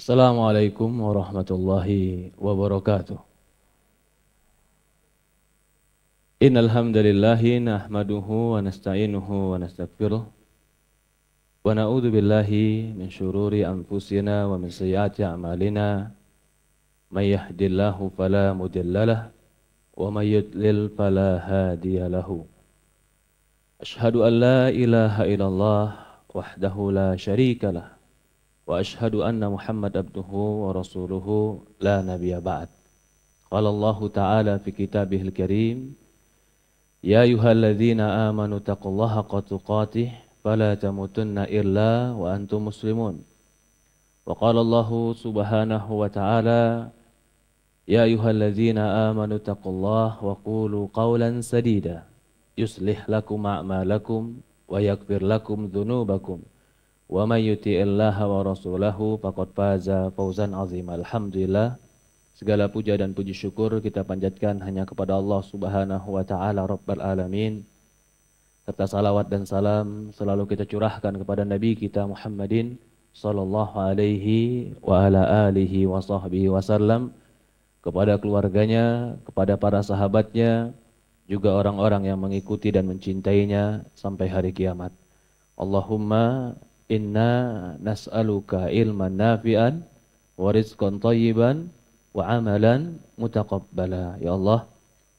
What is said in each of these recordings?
Assalamualaikum warahmatullahi wabarakatuh. Innal hamdalillahi nahmaduhu wa nasta'inuhu wa nastaghfiruh wa na'udzu billahi min syururi anfusina wa min sayyiati a'malina. May yahdihillahu fala mudhillalah wa may yudlil fala hadiyalahu. Asyhadu an la ilaha illallah wahdahu la syarikalah wa asyhadu anna Muhammad abduhu wa rasuluhu la nabiyya ba'd. Qala Allah Ta'ala fi kitabihil karim, ya ayyuhalladzina amanu taqullaha haqqa tuqatih fala tamutunna illa wa antum muslimun. Wa qala Allah subhanahu wa ta'ala, ya ayyuhalladzina amanu taqullaha wa qulu qawlan sadida yuslih lakum a'malakum wa yaghfir lakum dhunubakum wa may yuti'illaha wa rasulahu faqad faza fawzan 'azima. Alhamdulillah, segala puja dan puji syukur kita panjatkan hanya kepada Allah Subhanahu wa taala Rabbul alamin, serta salawat dan salam selalu kita curahkan kepada Nabi kita Muhammadin sallallahu alaihi wa ala alihi wa sahbihi wasallam, kepada keluarganya, kepada para sahabatnya, juga orang-orang yang mengikuti dan mencintainya sampai hari kiamat. Allahumma inna nas'aluka ilman nafi'an wa rizqan thayyiban wa amalan mutaqabbala. Ya Allah,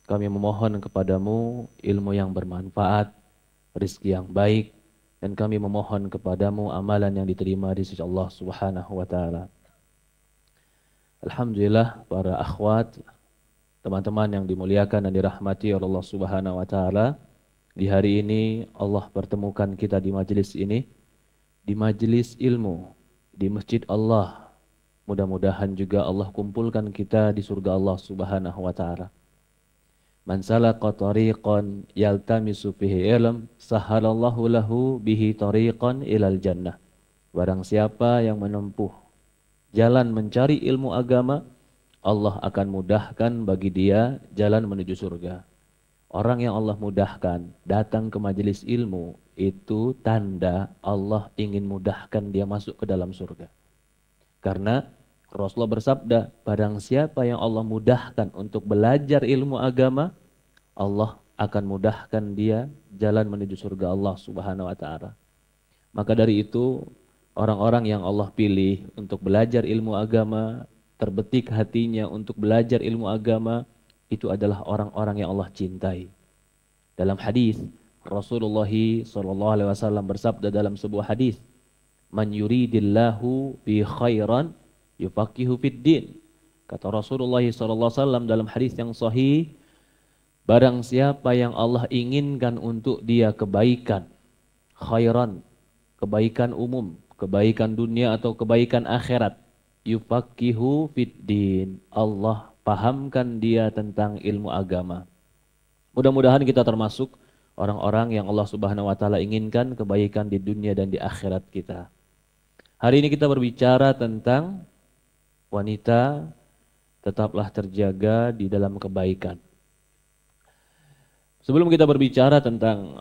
kami memohon kepadamu ilmu yang bermanfaat, rizki yang baik, dan kami memohon kepadamu amalan yang diterima di sisi Allah Subhanahu wa taala. Alhamdulillah, para akhwat, teman-teman yang dimuliakan dan dirahmati oleh Allah Subhanahu wa taala, di hari ini Allah pertemukan kita di majelis ini, di majelis ilmu, di masjid Allah. Mudah-mudahan juga Allah kumpulkan kita di surga Allah Subhanahu wa taala. Man salaka tariqan yaltamisu fihi ilm, sahalallahu lahu bihi tariqan ilal jannah. Barang siapa yang menempuh jalan mencari ilmu agama, Allah akan mudahkan bagi dia jalan menuju surga. Orang yang Allah mudahkan datang ke majelis ilmu, itu tanda Allah ingin mudahkan dia masuk ke dalam surga. Karena Rasulullah bersabda, barang siapa yang Allah mudahkan untuk belajar ilmu agama, Allah akan mudahkan dia jalan menuju surga Allah Subhanahu wa taala. Maka dari itu, orang-orang yang Allah pilih untuk belajar ilmu agama, terbetik hatinya untuk belajar ilmu agama, itu adalah orang-orang yang Allah cintai. Dalam hadis Rasulullah SAW bersabda dalam sebuah hadis, man yuridillahu bi khairan yufaqihu fid din. Kata Rasulullah SAW dalam hadis yang sahih, barang siapa yang Allah inginkan untuk dia kebaikan, khairan, kebaikan umum, kebaikan dunia atau kebaikan akhirat, yufaqihu fid din, Allah pahamkan dia tentang ilmu agama. Mudah-mudahan kita termasuk orang-orang yang Allah Subhanahu wa taala inginkan kebaikan di dunia dan di akhirat kita. Hari ini kita berbicara tentang wanita tetaplah terjaga di dalam kebaikan. Sebelum kita berbicara tentang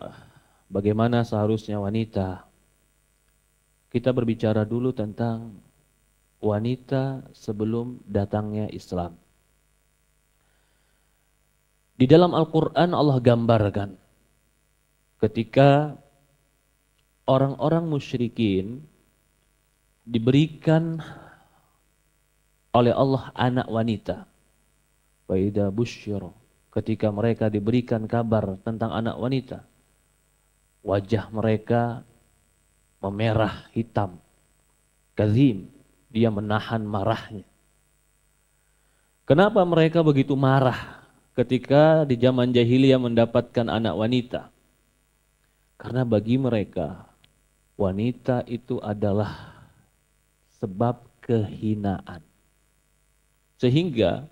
bagaimana seharusnya wanita, kita berbicara dulu tentang wanita sebelum datangnya Islam. Di dalam Al-Quran Allah gambarkan ketika orang-orang musyrikin diberikan oleh Allah anak wanita. Wa idza busyira, ketika mereka diberikan kabar tentang anak wanita, wajah mereka memerah hitam, kazim, dia menahan marahnya. Kenapa mereka begitu marah ketika di zaman jahiliyah mendapatkan anak wanita? Karena bagi mereka wanita itu adalah sebab kehinaan. Sehingga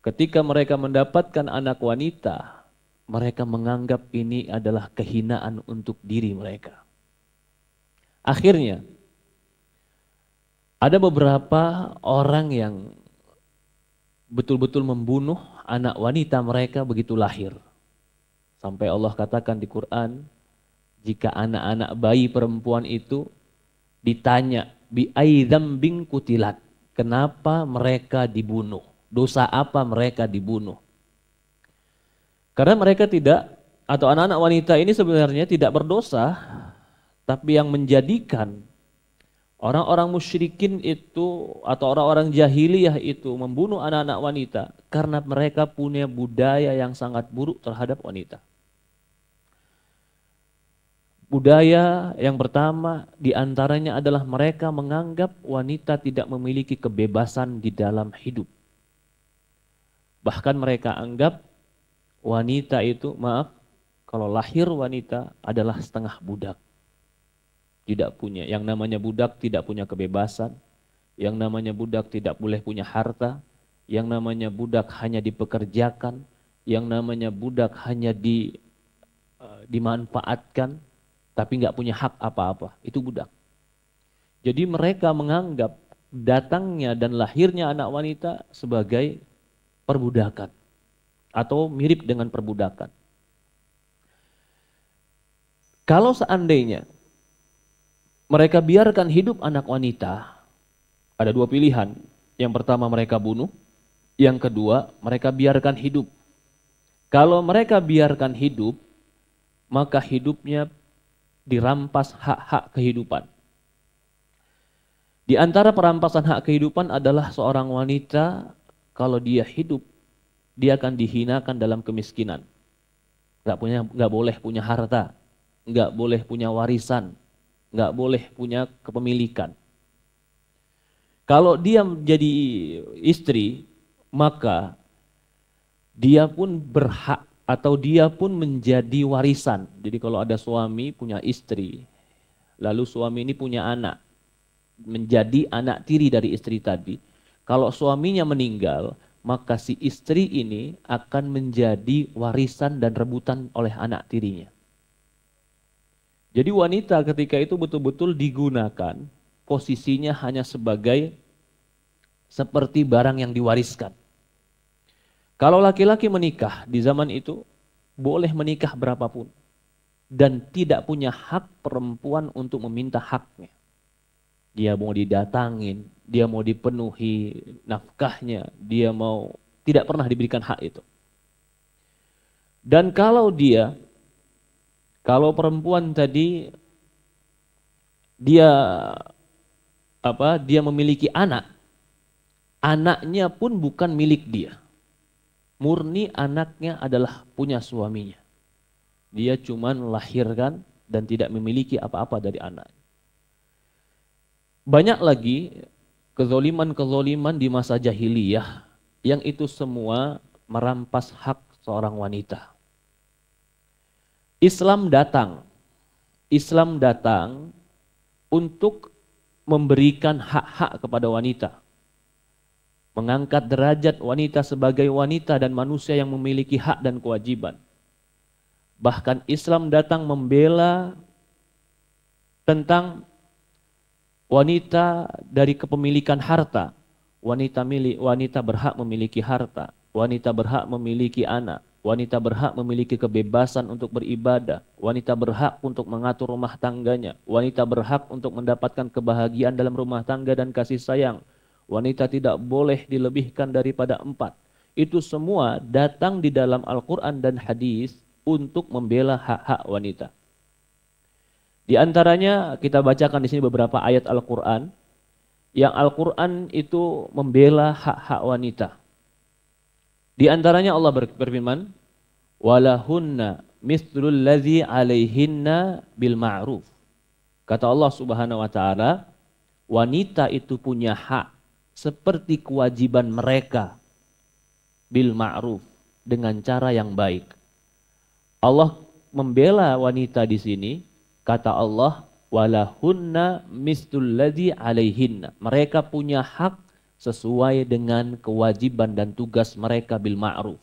ketika mereka mendapatkan anak wanita, mereka menganggap ini adalah kehinaan untuk diri mereka. Akhirnya ada beberapa orang yang betul-betul membunuh anak wanita mereka begitu lahir. Sampai Allah katakan di Quran, jika anak-anak bayi perempuan itu ditanya bi aidzambin kutilat. Kenapa mereka dibunuh? Dosa apa mereka dibunuh? Karena mereka tidak, atau anak-anak wanita ini sebenarnya tidak berdosa, tapi yang menjadikan orang-orang musyrikin itu atau orang-orang jahiliyah itu membunuh anak-anak wanita karena mereka punya budaya yang sangat buruk terhadap wanita. Budaya yang pertama diantaranya adalah mereka menganggap wanita tidak memiliki kebebasan di dalam hidup. Bahkan mereka anggap wanita itu, kalau lahir wanita adalah setengah budak. Tidak punya, yang namanya budak tidak punya kebebasan, yang namanya budak tidak boleh punya harta, yang namanya budak hanya dipekerjakan, yang namanya budak hanya dimanfaatkan, tapi nggak punya hak apa-apa, itu budak. Jadi mereka menganggap datangnya dan lahirnya anak wanita sebagai perbudakan atau mirip dengan perbudakan. Kalau seandainya mereka biarkan hidup anak wanita, ada dua pilihan. Yang pertama mereka bunuh, yang kedua mereka biarkan hidup. Kalau mereka biarkan hidup, maka hidupnya dirampas hak-hak kehidupan. Di antara perampasan hak kehidupan adalah seorang wanita kalau dia hidup, dia akan dihinakan dalam kemiskinan. Nggak boleh punya harta, nggak boleh punya warisan, nggak boleh punya kepemilikan. Kalau dia menjadi istri, maka dia pun berhak atau dia pun menjadi warisan. Jadi kalau ada suami punya istri, lalu suami ini punya anak, menjadi anak tiri dari istri tadi. Kalau suaminya meninggal, maka si istri ini akan menjadi warisan dan rebutan oleh anak tirinya. Jadi wanita ketika itu betul-betul digunakan, posisinya hanya sebagai seperti barang yang diwariskan. Kalau laki-laki menikah di zaman itu, boleh menikah berapapun. Dan tidak punya hak perempuan untuk meminta haknya. Dia mau didatangin, dia mau dipenuhi nafkahnya, dia mau, tidak pernah diberikan hak itu. Dan kalau perempuan tadi, dia memiliki anak, anaknya pun bukan milik dia. Murni anaknya adalah punya suaminya. Dia cuma melahirkan dan tidak memiliki apa-apa dari anak. Banyak lagi kezoliman-kezoliman di masa jahiliyah yang itu semua merampas hak seorang wanita. Islam datang untuk memberikan hak-hak kepada wanita. Mengangkat derajat wanita sebagai wanita dan manusia yang memiliki hak dan kewajiban. Bahkan Islam datang membela tentang wanita dari kepemilikan harta. Wanita berhak memiliki harta, wanita berhak memiliki anak, wanita berhak memiliki kebebasan untuk beribadah, wanita berhak untuk mengatur rumah tangganya, wanita berhak untuk mendapatkan kebahagiaan dalam rumah tangga dan kasih sayang. Wanita tidak boleh dilebihkan daripada 4. Itu semua datang di dalam Al-Quran dan hadis untuk membela hak-hak wanita. Di antaranya kita bacakan di sini beberapa ayat Al-Quran. Yang Al-Quran itu membela hak-hak wanita. Di antaranya Allah berfirman, walahunna mithlul ladzi alaihinna bil ma'ruf. Kata Allah Subhanahu wa taala, wanita itu punya hak seperti kewajiban mereka bil ma'ruf, dengan cara yang baik. Allah membela wanita di sini, kata Allah, walahunna mistul ladzi alaihinna. Mereka punya hak sesuai dengan kewajiban dan tugas mereka bil ma'ruf,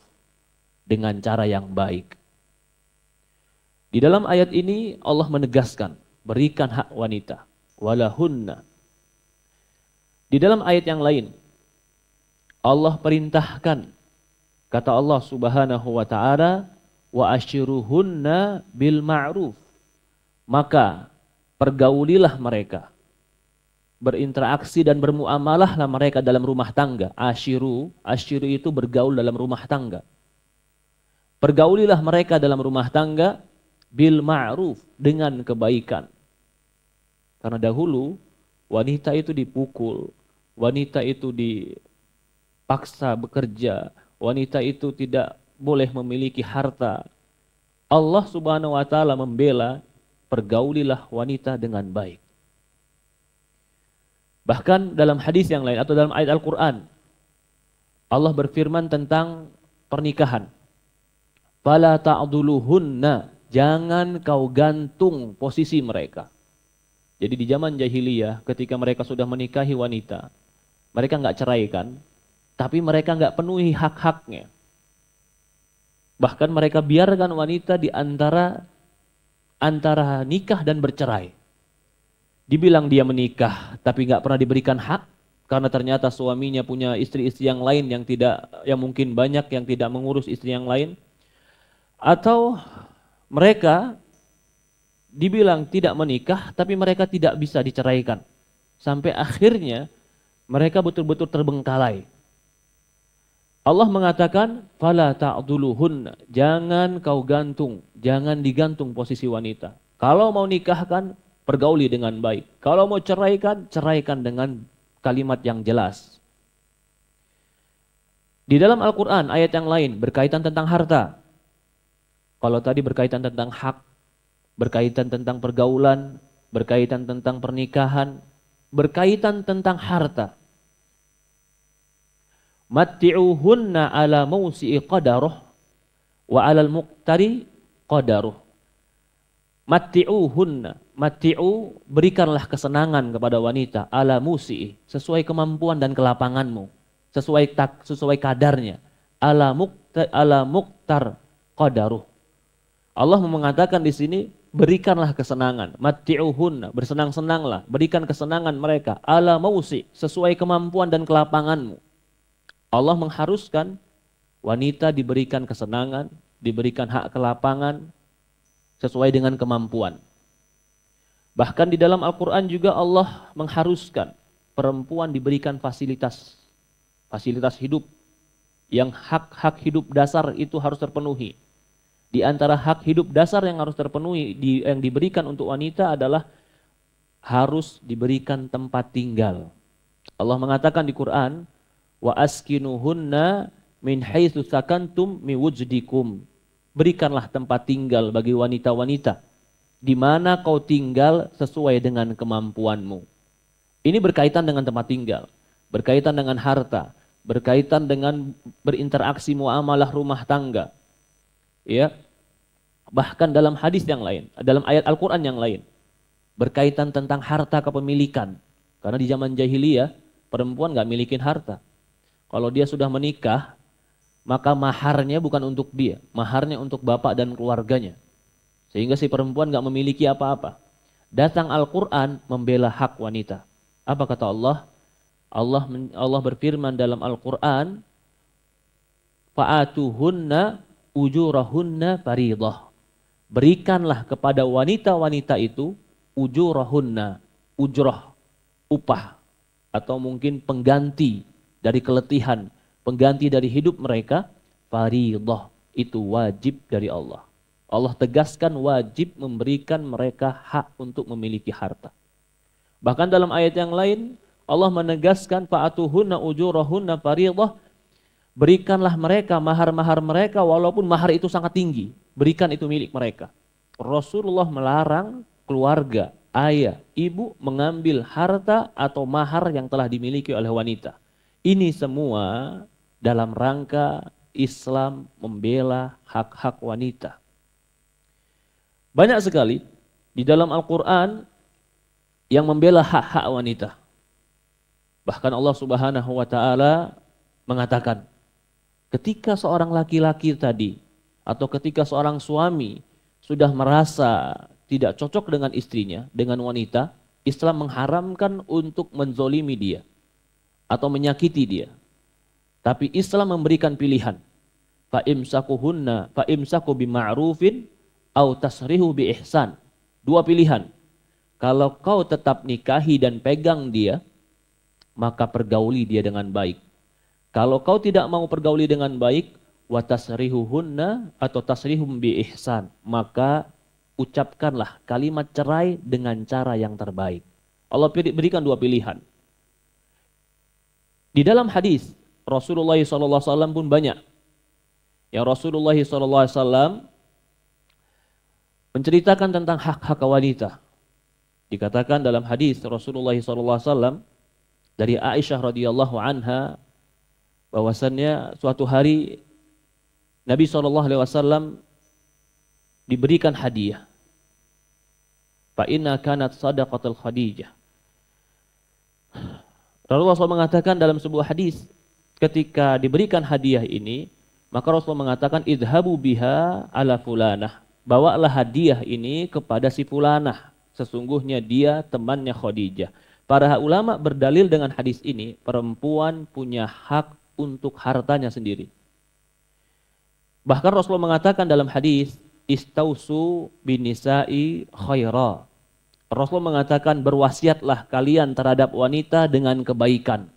dengan cara yang baik. Di dalam ayat ini Allah menegaskan, berikan hak wanita, walahunna. Di dalam ayat yang lain, Allah perintahkan, kata Allah Subhanahu wa ta'ala, wa ashiruhunna bil ma'ruf. Maka pergaulilah mereka berinteraksi dan bermuamalahlah mereka dalam rumah tangga. Ashiru itu bergaul dalam rumah tangga. Pergaulilah mereka dalam rumah tangga bil ma'ruf, dengan kebaikan. Karena dahulu wanita itu dipukul, wanita itu dipaksa bekerja, wanita itu tidak boleh memiliki harta. Allah Subhanahu wa taala membela, pergaulilah wanita dengan baik. Bahkan dalam hadis yang lain atau dalam ayat Al-Qur'an, Allah berfirman tentang pernikahan. Fala ta'dhuluhunna, jangan kau gantung posisi mereka. Jadi di zaman jahiliyah ketika mereka sudah menikahi wanita, mereka nggak ceraikan, tapi mereka nggak penuhi hak-haknya. Bahkan mereka biarkan wanita di antara nikah dan bercerai. Dibilang dia menikah tapi nggak pernah diberikan hak karena ternyata suaminya punya istri-istri yang lain yang mungkin banyak yang tidak mengurus istri yang lain. Atau mereka dibilang tidak menikah tapi mereka tidak bisa diceraikan. Sampai akhirnya mereka betul-betul terbengkalai. Allah mengatakan fala ta'dhuluhunna, jangan kau gantung, jangan digantung posisi wanita. Kalau mau nikahkan, pergauli dengan baik. Kalau mau ceraikan, ceraikan dengan kalimat yang jelas. Di dalam Al-Qur'an ayat yang lain berkaitan tentang harta. Kalau tadi berkaitan tentang hak, berkaitan tentang pergaulan, berkaitan tentang pernikahan, berkaitan tentang harta. Matti'uhunna ala mawsi'i qadaruh wa alal muqtari qadaruh. Matti'u, berikanlah kesenangan kepada wanita ala musi'i, sesuai kemampuan dan kelapanganmu, sesuai kadarnya. Ala muqtar qadaruh. Allah mengatakan di sini, berikanlah kesenangan, matti'uhunna, bersenang-senanglah, berikan kesenangan mereka, ala mausi, sesuai kemampuan dan kelapanganmu. Allah mengharuskan wanita diberikan kesenangan, diberikan hak kelapangan, sesuai dengan kemampuan. Bahkan di dalam Al-Quran juga Allah mengharuskan perempuan diberikan fasilitas hidup, yang hak-hak hidup dasar itu harus terpenuhi. Di antara hak hidup dasar yang harus terpenuhi yang diberikan untuk wanita adalah harus diberikan tempat tinggal. Allah mengatakan di Quran, wa askinuhunna min haitsu sakantum mi wujdikum. Berikanlah tempat tinggal bagi wanita-wanita di mana kau tinggal sesuai dengan kemampuanmu. Ini berkaitan dengan tempat tinggal, berkaitan dengan harta, berkaitan dengan berinteraksi muamalah rumah tangga. Ya, bahkan dalam hadis yang lain, dalam ayat Al-Quran yang lain, berkaitan tentang harta kepemilikan. Karena di zaman jahiliyah, perempuan gak milikin harta. Kalau dia sudah menikah, maka maharnya bukan untuk dia, maharnya untuk bapak dan keluarganya. Sehingga si perempuan gak memiliki apa-apa. Datang Al-Quran membela hak wanita. Apa kata Allah? Allah berfirman dalam Al-Quran, fa'atuhunna ujurahunna faridah. Berikanlah kepada wanita-wanita itu ujurahunna, ujrah, upah, atau mungkin pengganti dari keletihan, pengganti dari hidup mereka. Faridah, itu wajib dari Allah. Allah tegaskan wajib memberikan mereka hak untuk memiliki harta. Bahkan dalam ayat yang lain Allah menegaskan fa'atuhunna ujurahunna faridah. Berikanlah mereka mahar-mahar mereka walaupun mahar itu sangat tinggi. Berikan itu milik mereka. Rasulullah melarang keluarga, ayah, ibu mengambil harta atau mahar yang telah dimiliki oleh wanita. Ini semua dalam rangka Islam membela hak-hak wanita. Banyak sekali di dalam Al-Quran yang membela hak-hak wanita. Bahkan Allah Subhanahu wa Ta'ala mengatakan, ketika seorang laki-laki tadi atau ketika seorang suami sudah merasa tidak cocok dengan istrinya, dengan wanita, Islam mengharamkan untuk menzolimi dia atau menyakiti dia. Tapi Islam memberikan pilihan. Fa'imsaku bima'rufin au tasrihu bi ihsan. Dua pilihan. Kalau kau tetap nikahi dan pegang dia, maka pergauli dia dengan baik. Kalau kau tidak mau pergauli dengan baik, wa tasrihuhunna atau tasrihum bi ihsan, maka ucapkanlah kalimat cerai dengan cara yang terbaik. Allah berikan dua pilihan. Di dalam hadis Rasulullah SAW pun banyak. Ya, Rasulullah SAW menceritakan tentang hak-hak wanita. Dikatakan dalam hadis Rasulullah SAW dari Aisyah radhiyallahu anha bahwasannya suatu hari Nabi SAW diberikan hadiah. Fa inna kanat sadaqatul Khadijah. Rasulullah SAW mengatakan dalam sebuah hadis ketika diberikan hadiah ini, maka Rasulullah mengatakan idhabu biha ala fulanah. Bawalah hadiah ini kepada si fulanah. Sesungguhnya dia temannya Khadijah. Para ulama berdalil dengan hadis ini, perempuan punya hak untuk hartanya sendiri. Bahkan Rasulullah mengatakan dalam hadis, istausu binisa'i khaira. Rasulullah mengatakan berwasiatlah kalian terhadap wanita dengan kebaikan.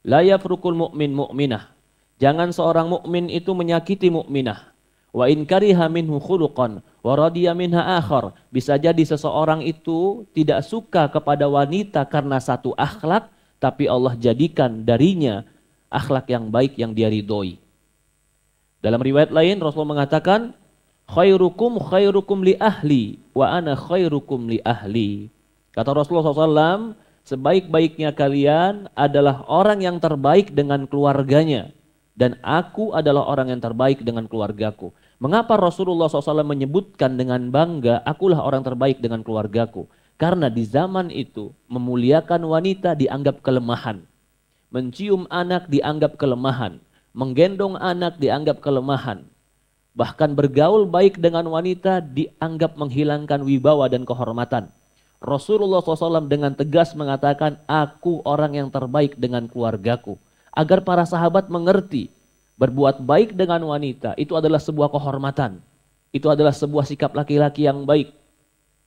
La yafrukul mu'min mu'minah. Jangan seorang mukmin itu menyakiti mukminah. Wa in kariha minhu khuluqan wa radiya minha akhar. Bisa jadi seseorang itu tidak suka kepada wanita karena satu akhlak, tapi Allah jadikan darinya akhlak yang baik yang dia ridhoi. Dalam riwayat lain Rasulullah mengatakan khairukum li ahli wa ana khairukum li ahli. Kata Rasulullah SAW, sebaik-baiknya kalian adalah orang yang terbaik dengan keluarganya, dan aku adalah orang yang terbaik dengan keluargaku. Mengapa Rasulullah SAW menyebutkan dengan bangga, akulah orang terbaik dengan keluargaku? Karena di zaman itu memuliakan wanita dianggap kelemahan. Mencium anak dianggap kelemahan. Menggendong anak dianggap kelemahan. Bahkan bergaul baik dengan wanita dianggap menghilangkan wibawa dan kehormatan. Rasulullah SAW dengan tegas mengatakan, aku orang yang terbaik dengan keluargaku. Agar para sahabat mengerti, berbuat baik dengan wanita itu adalah sebuah kehormatan. Itu adalah sebuah sikap laki-laki yang baik.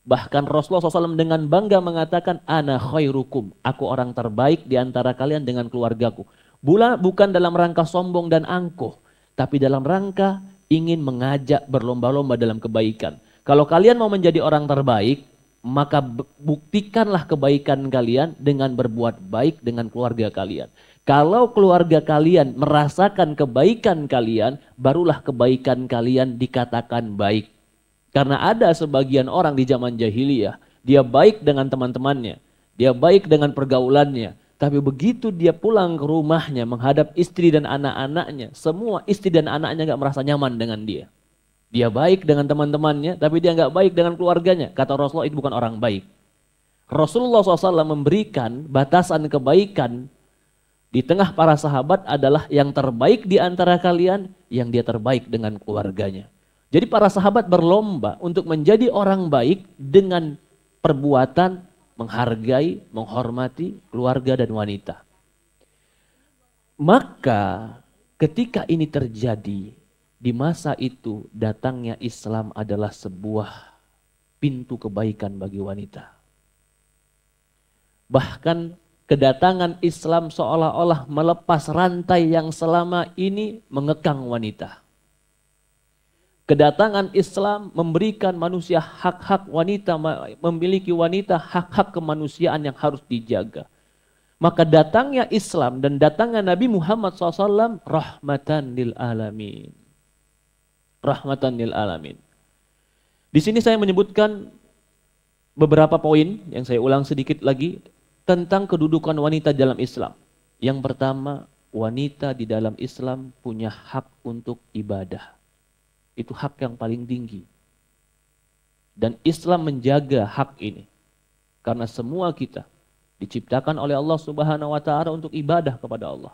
Bahkan Rasulullah SAW dengan bangga mengatakan, ana khairukum, aku orang terbaik di antara kalian dengan keluargaku. Bukan dalam rangka sombong dan angkuh, tapi dalam rangka ingin mengajak berlomba-lomba dalam kebaikan. Kalau kalian mau menjadi orang terbaik, maka buktikanlah kebaikan kalian dengan berbuat baik dengan keluarga kalian. Kalau keluarga kalian merasakan kebaikan kalian, barulah kebaikan kalian dikatakan baik. Karena ada sebagian orang di zaman jahiliyah, dia baik dengan teman-temannya, dia baik dengan pergaulannya, tapi begitu dia pulang ke rumahnya menghadap istri dan anak-anaknya, semua istri dan anaknya gak merasa nyaman dengan dia. Dia baik dengan teman-temannya, tapi dia gak baik dengan keluarganya. Kata Rasulullah, itu bukan orang baik. Rasulullah SAW memberikan batasan kebaikan di tengah para sahabat adalah yang terbaik di antara kalian, yang dia terbaik dengan keluarganya. Jadi para sahabat berlomba untuk menjadi orang baik dengan perbuatan menghargai, menghormati keluarga dan wanita. Maka ketika ini terjadi, di masa itu datangnya Islam adalah sebuah pintu kebaikan bagi wanita. Bahkan kedatangan Islam seolah-olah melepas rantai yang selama ini mengekang wanita. Kedatangan Islam memberikan manusia hak-hak wanita, memiliki wanita hak-hak kemanusiaan yang harus dijaga. Maka datangnya Islam dan datangnya Nabi Muhammad SAW rahmatan lil alamin. Rahmatan lil alamin. Di sini saya menyebutkan beberapa poin yang saya ulang sedikit lagi tentang kedudukan wanita dalam Islam. Yang pertama, wanita di dalam Islam punya hak untuk ibadah. Itu hak yang paling tinggi. Dan Islam menjaga hak ini. Karena semua kita diciptakan oleh Allah Subhanahu wa taala untuk ibadah kepada Allah.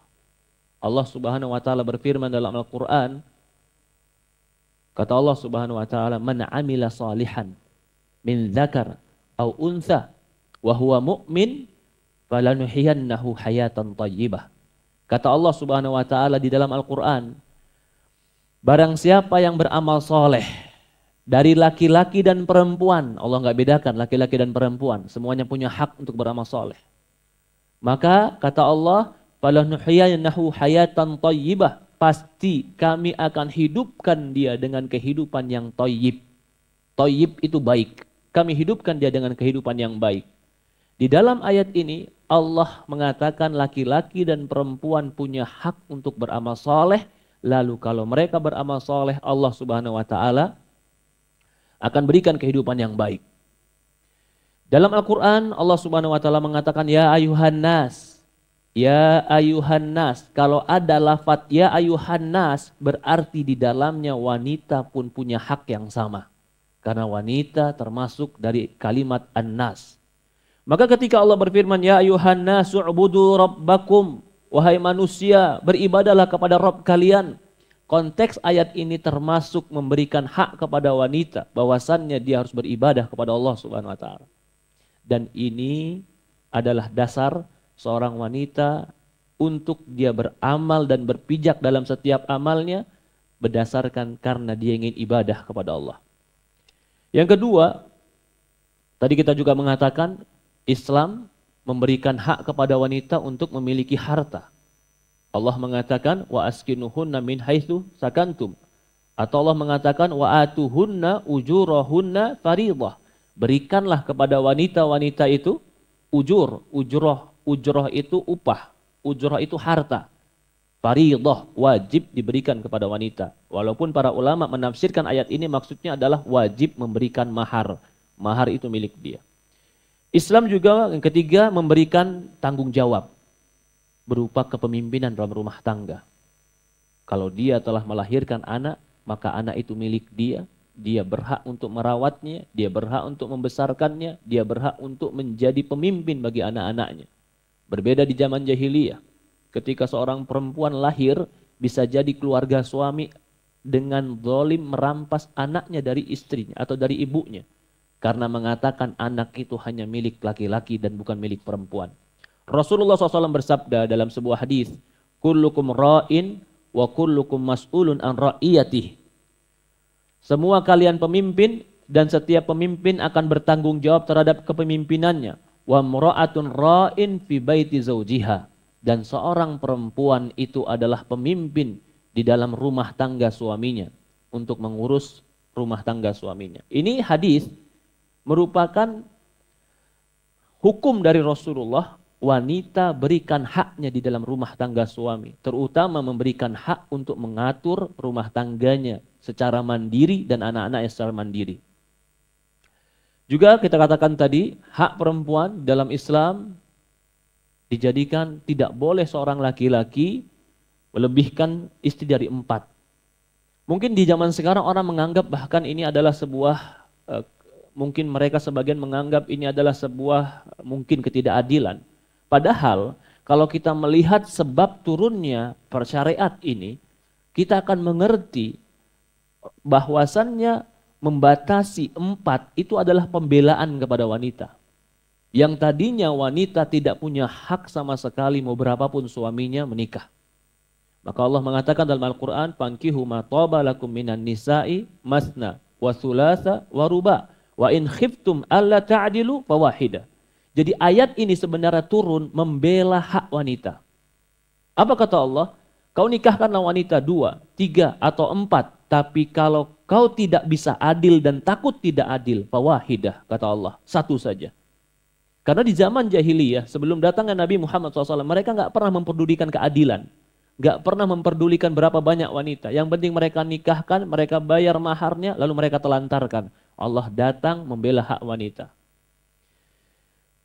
Allah Subhanahu wa taala berfirman dalam Al-Qur'an, kata Allah Subhanahu wa taala, "Man 'amila salihan min dzakar aw untha wa huwa mu'min falanuhyiyannahu hayatan thayyibah." Kata Allah Subhanahu wa taala di dalam Al-Qur'an, barang siapa yang beramal soleh Dari laki-laki dan perempuan. Allah nggak bedakan laki-laki dan perempuan. Semuanya punya hak untuk beramal soleh. Maka kata Allah, falanuhyiyannahu hayatan thayyibah. Pasti kami akan hidupkan dia dengan kehidupan yang thayyib. Thayyib itu baik. Kami hidupkan dia dengan kehidupan yang baik. Di dalam ayat ini Allah mengatakan laki-laki dan perempuan punya hak untuk beramal soleh. Lalu kalau mereka beramal soleh, Allah Subhanahu wa taala akan berikan kehidupan yang baik. Dalam Al-Quran Allah Subhanahu wa taala mengatakan ya ayuhan nas. Ya ayuhan nas. Kalau ada lafaz ya ayuhan nas berarti di dalamnya wanita pun punya hak yang sama. Karena wanita termasuk dari kalimat an-nas. Maka ketika Allah berfirman ya ayuhan nas u'budu rabbakum. Wahai manusia beribadalah kepada Rabb kalian. Konteks ayat ini termasuk memberikan hak kepada wanita bahwasannya dia harus beribadah kepada Allah Subhanahu wa taala. Dan ini adalah dasar seorang wanita untuk dia beramal dan berpijak dalam setiap amalnya berdasarkan karena dia ingin ibadah kepada Allah. Yang kedua, tadi kita juga mengatakan Islam memberikan hak kepada wanita untuk memiliki harta. Allah mengatakan wa askinuhunna min haitsu sakantum. Atau Allah mengatakan wa atuhunna ujurahunna fariidhah. Berikanlah kepada wanita-wanita itu ujroh itu upah, ujroh itu harta. Fariidhah wajib diberikan kepada wanita. Walaupun para ulama menafsirkan ayat ini maksudnya adalah wajib memberikan mahar. Mahar itu milik dia. Islam juga yang ketiga memberikan tanggung jawab berupa kepemimpinan dalam rumah tangga. Kalau dia telah melahirkan anak, maka anak itu milik dia. Dia berhak untuk merawatnya, dia berhak untuk membesarkannya, dia berhak untuk menjadi pemimpin bagi anak-anaknya. Berbeda di zaman jahiliyah. Ketika seorang perempuan lahir, bisa jadi keluarga suami dengan zalim merampas anaknya dari istrinya atau dari ibunya. Karena mengatakan anak itu hanya milik laki-laki dan bukan milik perempuan. Rasulullah SAW bersabda dalam sebuah hadis, kullukum ra'in wa kullukum mas'ulun an ra'iyatih. Semua kalian pemimpin dan setiap pemimpin akan bertanggung jawab terhadap kepemimpinannya. Wa mra'atun ra'in fi baiti zawjiha. Dan seorang perempuan itu adalah pemimpin di dalam rumah tangga suaminya untuk mengurus rumah tangga suaminya. Ini hadis merupakan hukum dari Rasulullah. Wanita berikan haknya di dalam rumah tangga suami. Terutama memberikan hak untuk mengatur rumah tangganya secara mandiri dan anak-anaknya secara mandiri. Juga kita katakan tadi, hak perempuan dalam Islam dijadikan tidak boleh seorang laki-laki melebihkan istri dari 4. Mungkin di zaman sekarang orang menganggap bahkan ini adalah sebuah, mungkin mereka sebagian menganggap ini adalah sebuah mungkin ketidakadilan. Padahal kalau kita melihat sebab turunnya persyariat ini, kita akan mengerti bahwasannya membatasi 4 itu adalah pembelaan kepada wanita. Yang tadinya wanita tidak punya hak sama sekali mau berapapun suaminya menikah. Maka Allah mengatakan dalam Al-Quran, fankihu ma taba lakum minan nisa'i masna wa thulatha wa ruba wa in khiftum alla ta'dilu fawahida. Jadi ayat ini sebenarnya turun membela hak wanita. Apa kata Allah? Kau nikahkanlah wanita 2, 3 atau 4. Tapi kalau kau tidak bisa adil dan takut tidak adil, fawahidah, kata Allah. 1 saja. Karena di zaman jahiliyah sebelum datangnya Nabi Muhammad SAW, mereka nggak pernah memperdulikan keadilan. Nggak pernah memperdulikan berapa banyak wanita. Yang penting mereka nikahkan, mereka bayar maharnya, lalu mereka telantarkan. Allah datang membela hak wanita.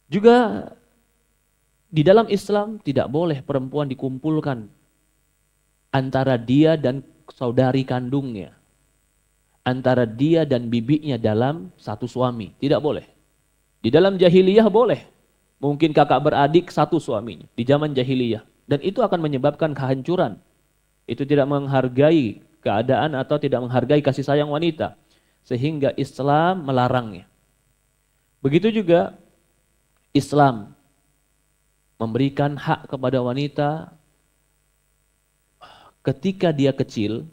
Juga di dalam Islam tidak boleh perempuan dikumpulkan antara dia dan saudari kandungnya. Antara dia dan bibinya dalam satu suami. Tidak boleh. Di dalam jahiliyah boleh. Mungkin kakak beradik satu suaminya. Di zaman jahiliyah. Dan itu akan menyebabkan kehancuran. Itu tidak menghargai keadaan atau tidak menghargai kasih sayang wanita. Sehingga Islam melarangnya. Begitu juga Islam memberikan hak kepada wanita ketika dia kecil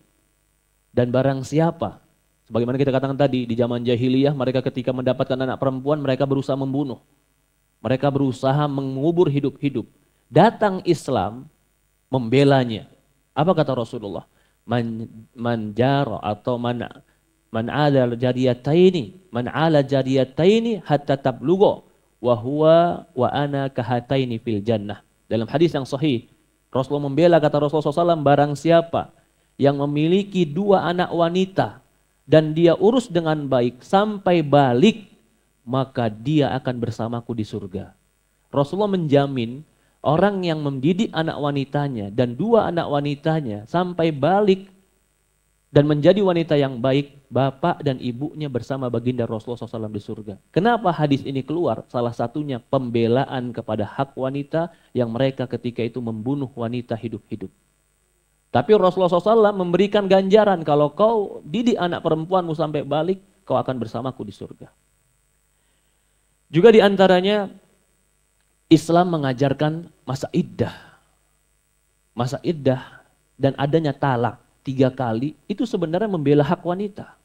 dan barang siapa Sebagaimana kita katakan tadi, di zaman jahiliyah mereka ketika mendapatkan anak perempuan mereka berusaha membunuh. Mereka berusaha mengubur hidup-hidup. Datang Islam membelanya. Apa kata Rasulullah? Man jara atau man ala jariyataini hatta tablugha wa huwa wa ana kahataini fil jannah. Dalam hadis yang sahih, Rasulullah membela, kata Rasulullah SAW, barang siapa yang memiliki 2 anak wanita dan dia urus dengan baik sampai balik, maka dia akan bersamaku di surga. Rasulullah menjamin orang yang mendidik anak wanitanya dan 2 anak wanitanya sampai balik dan menjadi wanita yang baik, bapak dan ibunya bersama baginda Rasulullah SAW di surga. Kenapa hadis ini keluar? Salah satunya pembelaan kepada hak wanita yang mereka ketika itu membunuh wanita hidup-hidup. Tapi Rasulullah SAW memberikan ganjaran, kalau kau didik anak perempuanmu sampai balik, kau akan bersamaku di surga. Juga diantaranya Islam mengajarkan masa iddah. Masa iddah dan adanya talak 3 kali itu sebenarnya membela hak wanita.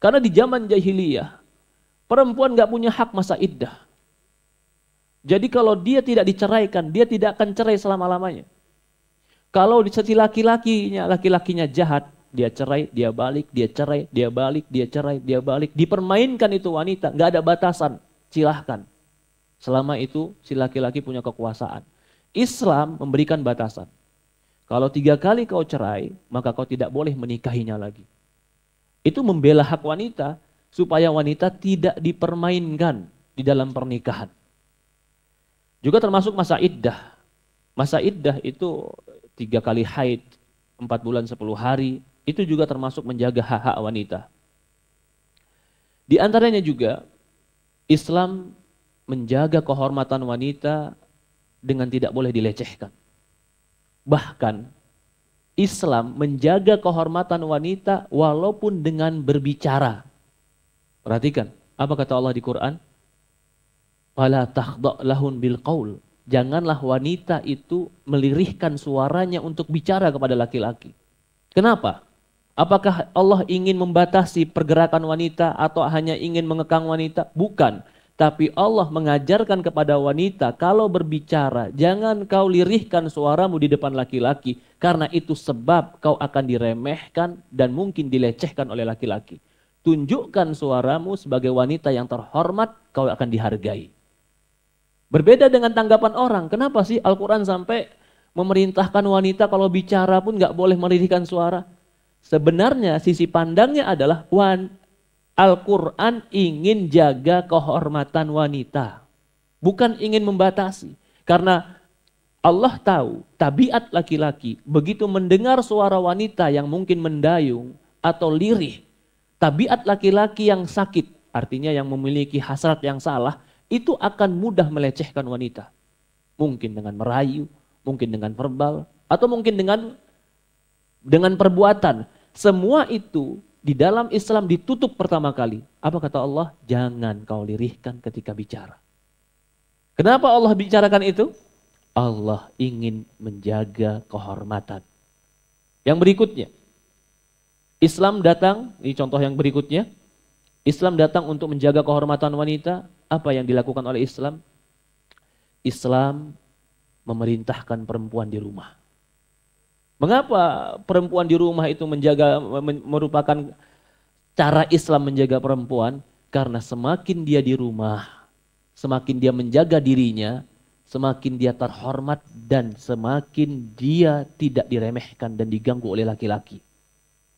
Karena di zaman jahiliyah perempuan gak punya hak masa iddah. Jadi kalau dia tidak diceraikan, dia tidak akan cerai selama-lamanya. Kalau laki-lakinya jahat, dia cerai, dia balik, dia cerai, dia balik, dia cerai, dia balik. Dipermainkan itu wanita, gak ada batasan, silahkan. Selama itu si laki-laki punya kekuasaan. Islam memberikan batasan. Kalau 3 kali kau cerai, maka kau tidak boleh menikahinya lagi. Itu membela hak wanita, supaya wanita tidak dipermainkan di dalam pernikahan. Juga termasuk masa iddah. Masa iddah itu 3 kali haid, 4 bulan 10 hari, itu juga termasuk menjaga hak-hak wanita. Di antaranya juga, Islam menjaga kehormatan wanita dengan tidak boleh dilecehkan. Bahkan, Islam menjaga kehormatan wanita walaupun dengan berbicara. Perhatikan, apa kata Allah di Quran? Fala takhdha' lahun bil qaul. Janganlah wanita itu melirihkan suaranya untuk bicara kepada laki-laki. Kenapa? Apakah Allah ingin membatasi pergerakan wanita atau hanya ingin mengekang wanita? Bukan. Tapi Allah mengajarkan kepada wanita, kalau berbicara, jangan kau lirihkan suaramu di depan laki-laki. Karena itu sebab kau akan diremehkan dan mungkin dilecehkan oleh laki-laki. Tunjukkan suaramu sebagai wanita yang terhormat, kau akan dihargai. Berbeda dengan tanggapan orang. Kenapa sih Al-Quran sampai memerintahkan wanita kalau bicara pun gak boleh melirihkan suara? Sebenarnya sisi pandangnya adalah Al-Quran ingin jaga kehormatan wanita. Bukan ingin membatasi. Karena Allah tahu tabiat laki-laki begitu mendengar suara wanita yang mungkin mendayung atau lirih. Tabiat laki-laki yang sakit, artinya yang memiliki hasrat yang salah, itu akan mudah melecehkan wanita. Mungkin dengan merayu, mungkin dengan verbal, atau mungkin dengan perbuatan. Semua itu di dalam Islam ditutup pertama kali. Apa kata Allah? Jangan kau lirihkan ketika bicara. Kenapa Allah bicarakan itu? Allah ingin menjaga kehormatan. Yang berikutnya, Islam datang, ini contoh yang berikutnya. Islam datang untuk menjaga kehormatan wanita. Apa yang dilakukan oleh Islam? Islam memerintahkan perempuan di rumah. Mengapa perempuan di rumah itu merupakan cara Islam menjaga perempuan? Karena semakin dia di rumah, semakin dia menjaga dirinya, semakin dia terhormat dan semakin dia tidak diremehkan dan diganggu oleh laki-laki.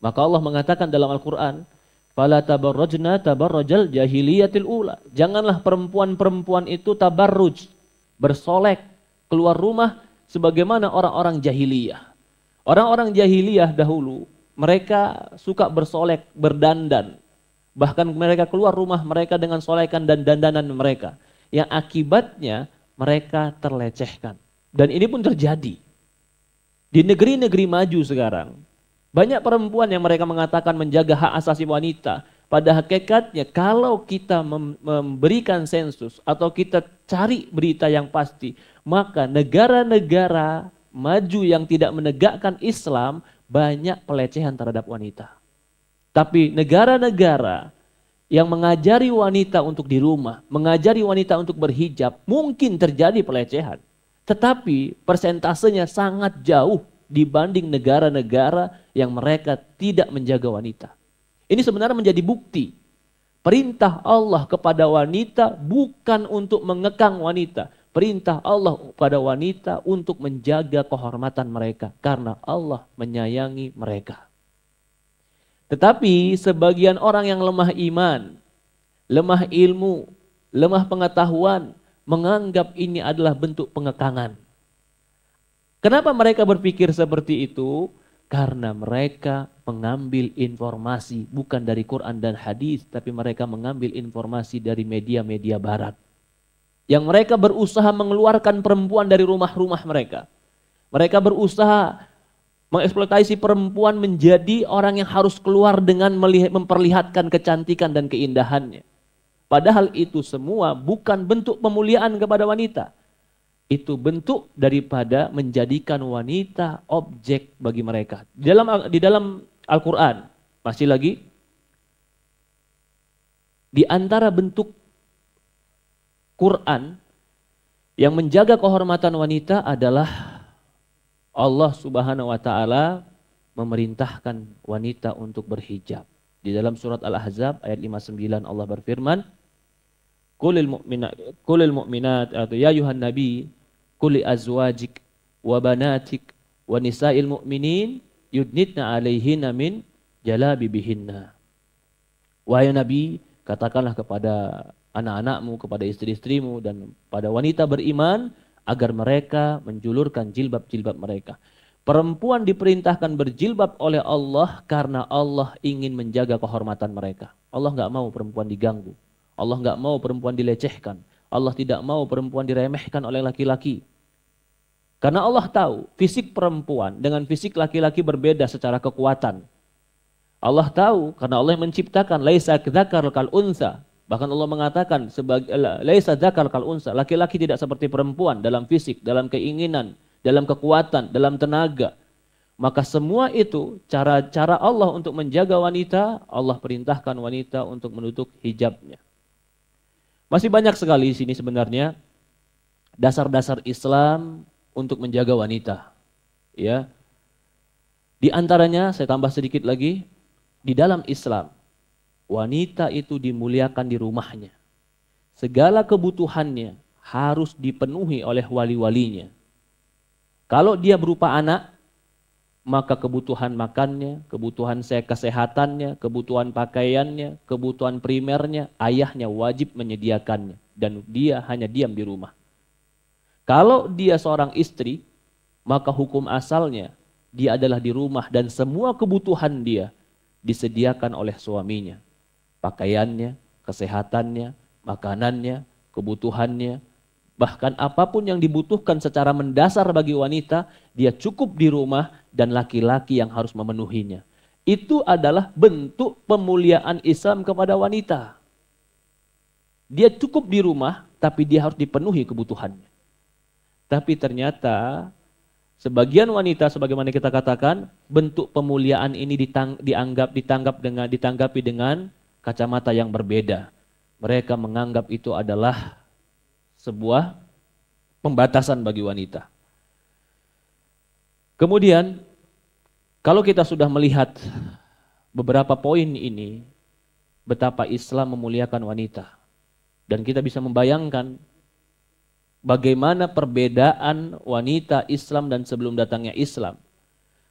Maka Allah mengatakan dalam Al-Quran, fala tabarrajna tabarrajal jahiliyatil ula. Janganlah perempuan-perempuan itu tabarruj, bersolek, keluar rumah sebagaimana orang-orang jahiliyah. Orang-orang jahiliyah dahulu, mereka suka bersolek, berdandan. Bahkan mereka keluar rumah mereka dengan solekan dan dandanan mereka. Yang akibatnya mereka terlecehkan. Dan ini pun terjadi. Di negeri-negeri maju sekarang, banyak perempuan yang mereka mengatakan menjaga hak asasi wanita. Pada hakikatnya kalau kita memberikan sensus atau kita cari berita yang pasti, maka negara-negara maju yang tidak menegakkan Islam banyak pelecehan terhadap wanita. Tapi negara-negara yang mengajari wanita untuk di rumah, mengajari wanita untuk berhijab, mungkin terjadi pelecehan. Tetapi persentasenya sangat jauh dibanding negara-negara yang mereka tidak menjaga wanita. Ini sebenarnya menjadi bukti. Perintah Allah kepada wanita bukan untuk mengekang wanita. Perintah Allah kepada wanita untuk menjaga kehormatan mereka. Karena Allah menyayangi mereka. Tetapi sebagian orang yang lemah iman, lemah ilmu, lemah pengetahuan, menganggap ini adalah bentuk pengekangan. Kenapa mereka berpikir seperti itu? Karena mereka mengambil informasi bukan dari Quran dan hadis, tapi mereka mengambil informasi dari media-media barat. Yang mereka berusaha mengeluarkan perempuan dari rumah-rumah mereka. Mereka berusaha mengeksploitasi perempuan menjadi orang yang harus keluar dengan memperlihatkan kecantikan dan keindahannya. Padahal itu semua bukan bentuk pemuliaan kepada wanita. Itu bentuk daripada menjadikan wanita objek bagi mereka. Di dalam Al-Quran, masih lagi, di antara bentuk Quran yang menjaga kehormatan wanita adalah Allah Subhanahu wa taala memerintahkan wanita untuk berhijab. Di dalam surat Al-Ahzab ayat 59 Allah berfirman, Qulil mu'minat atau ya ayuhan nabi qul li azwajik wa banatik wa nisa'il mu'minin yudnitna 'alaihinna min jalabibihinna. Wahai Nabi, katakanlah kepada anak-anakmu, kepada istri-istrimu dan pada wanita beriman agar mereka menjulurkan jilbab-jilbab mereka. Perempuan diperintahkan berjilbab oleh Allah karena Allah ingin menjaga kehormatan mereka. Allah nggak mau perempuan diganggu. Allah nggak mau perempuan dilecehkan. Allah tidak mau perempuan diremehkan oleh laki-laki. Karena Allah tahu fisik perempuan dengan fisik laki-laki berbeda secara kekuatan. Allah tahu karena Allah menciptakan laisa dzakar kal unsa. Bahkan Allah mengatakan sebagai laisa dzakar kal unsa, laki-laki tidak seperti perempuan dalam fisik, dalam keinginan, dalam kekuatan, dalam tenaga. Maka semua itu cara-cara Allah untuk menjaga wanita, Allah perintahkan wanita untuk menutup hijabnya. Masih banyak sekali di sini sebenarnya dasar-dasar Islam untuk menjaga wanita. Ya. Di antaranya saya tambah sedikit lagi, di dalam Islam wanita itu dimuliakan di rumahnya. Segala kebutuhannya harus dipenuhi oleh wali-walinya. Kalau dia berupa anak, maka kebutuhan makannya, kebutuhan kesehatannya, kebutuhan pakaiannya, kebutuhan primernya, ayahnya wajib menyediakannya. Dan dia hanya diam di rumah. Kalau dia seorang istri, maka hukum asalnya dia adalah di rumah dan semua kebutuhan dia disediakan oleh suaminya. Pakaiannya, kesehatannya, makanannya, kebutuhannya, bahkan apapun yang dibutuhkan secara mendasar bagi wanita, dia cukup di rumah dan laki-laki yang harus memenuhinya. Itu adalah bentuk pemuliaan Islam kepada wanita. Dia cukup di rumah, tapi dia harus dipenuhi kebutuhannya. Tapi ternyata sebagian wanita, sebagaimana kita katakan, bentuk pemuliaan ini ditanggapi dengan kacamata yang berbeda. Mereka menganggap itu adalah sebuah pembatasan bagi wanita. Kemudian, kalau kita sudah melihat beberapa poin ini, betapa Islam memuliakan wanita. Dan kita bisa membayangkan bagaimana perbedaan wanita Islam dan sebelum datangnya Islam.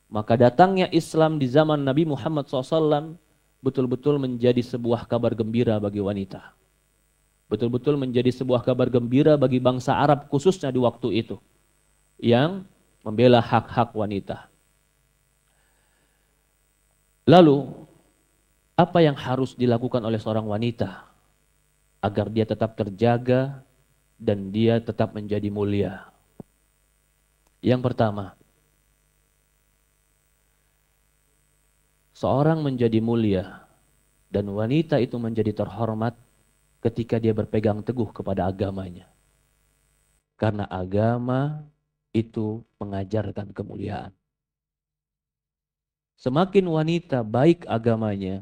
Maka datangnya Islam di zaman Nabi Muhammad SAW betul-betul menjadi sebuah kabar gembira bagi wanita. Betul-betul menjadi sebuah kabar gembira bagi bangsa Arab khususnya di waktu itu. Yang membela hak-hak wanita. Lalu, apa yang harus dilakukan oleh seorang wanita agar dia tetap terjaga dan dia tetap menjadi mulia? Yang pertama, seorang menjadi mulia dan wanita itu menjadi terhormat ketika dia berpegang teguh kepada agamanya. Karena agama itu mengajarkan kemuliaan. Semakin wanita baik agamanya,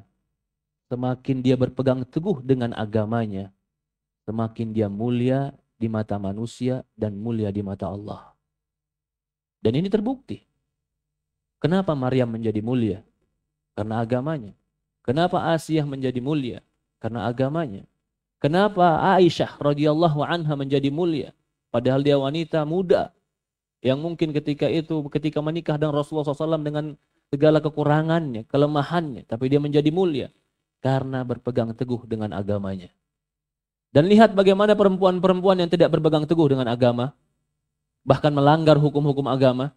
semakin dia berpegang teguh dengan agamanya, semakin dia mulia di mata manusia dan mulia di mata Allah. Dan ini terbukti. Kenapa Maryam menjadi mulia? Karena agamanya. Kenapa Asiyah menjadi mulia? Karena agamanya. Kenapa Aisyah radhiyallahu anha menjadi mulia? Padahal dia wanita muda yang mungkin ketika menikah dengan Rasulullah SAW dengan segala kekurangannya, kelemahannya, tapi dia menjadi mulia karena berpegang teguh dengan agamanya. Dan lihat bagaimana perempuan-perempuan yang tidak berpegang teguh dengan agama, bahkan melanggar hukum-hukum agama,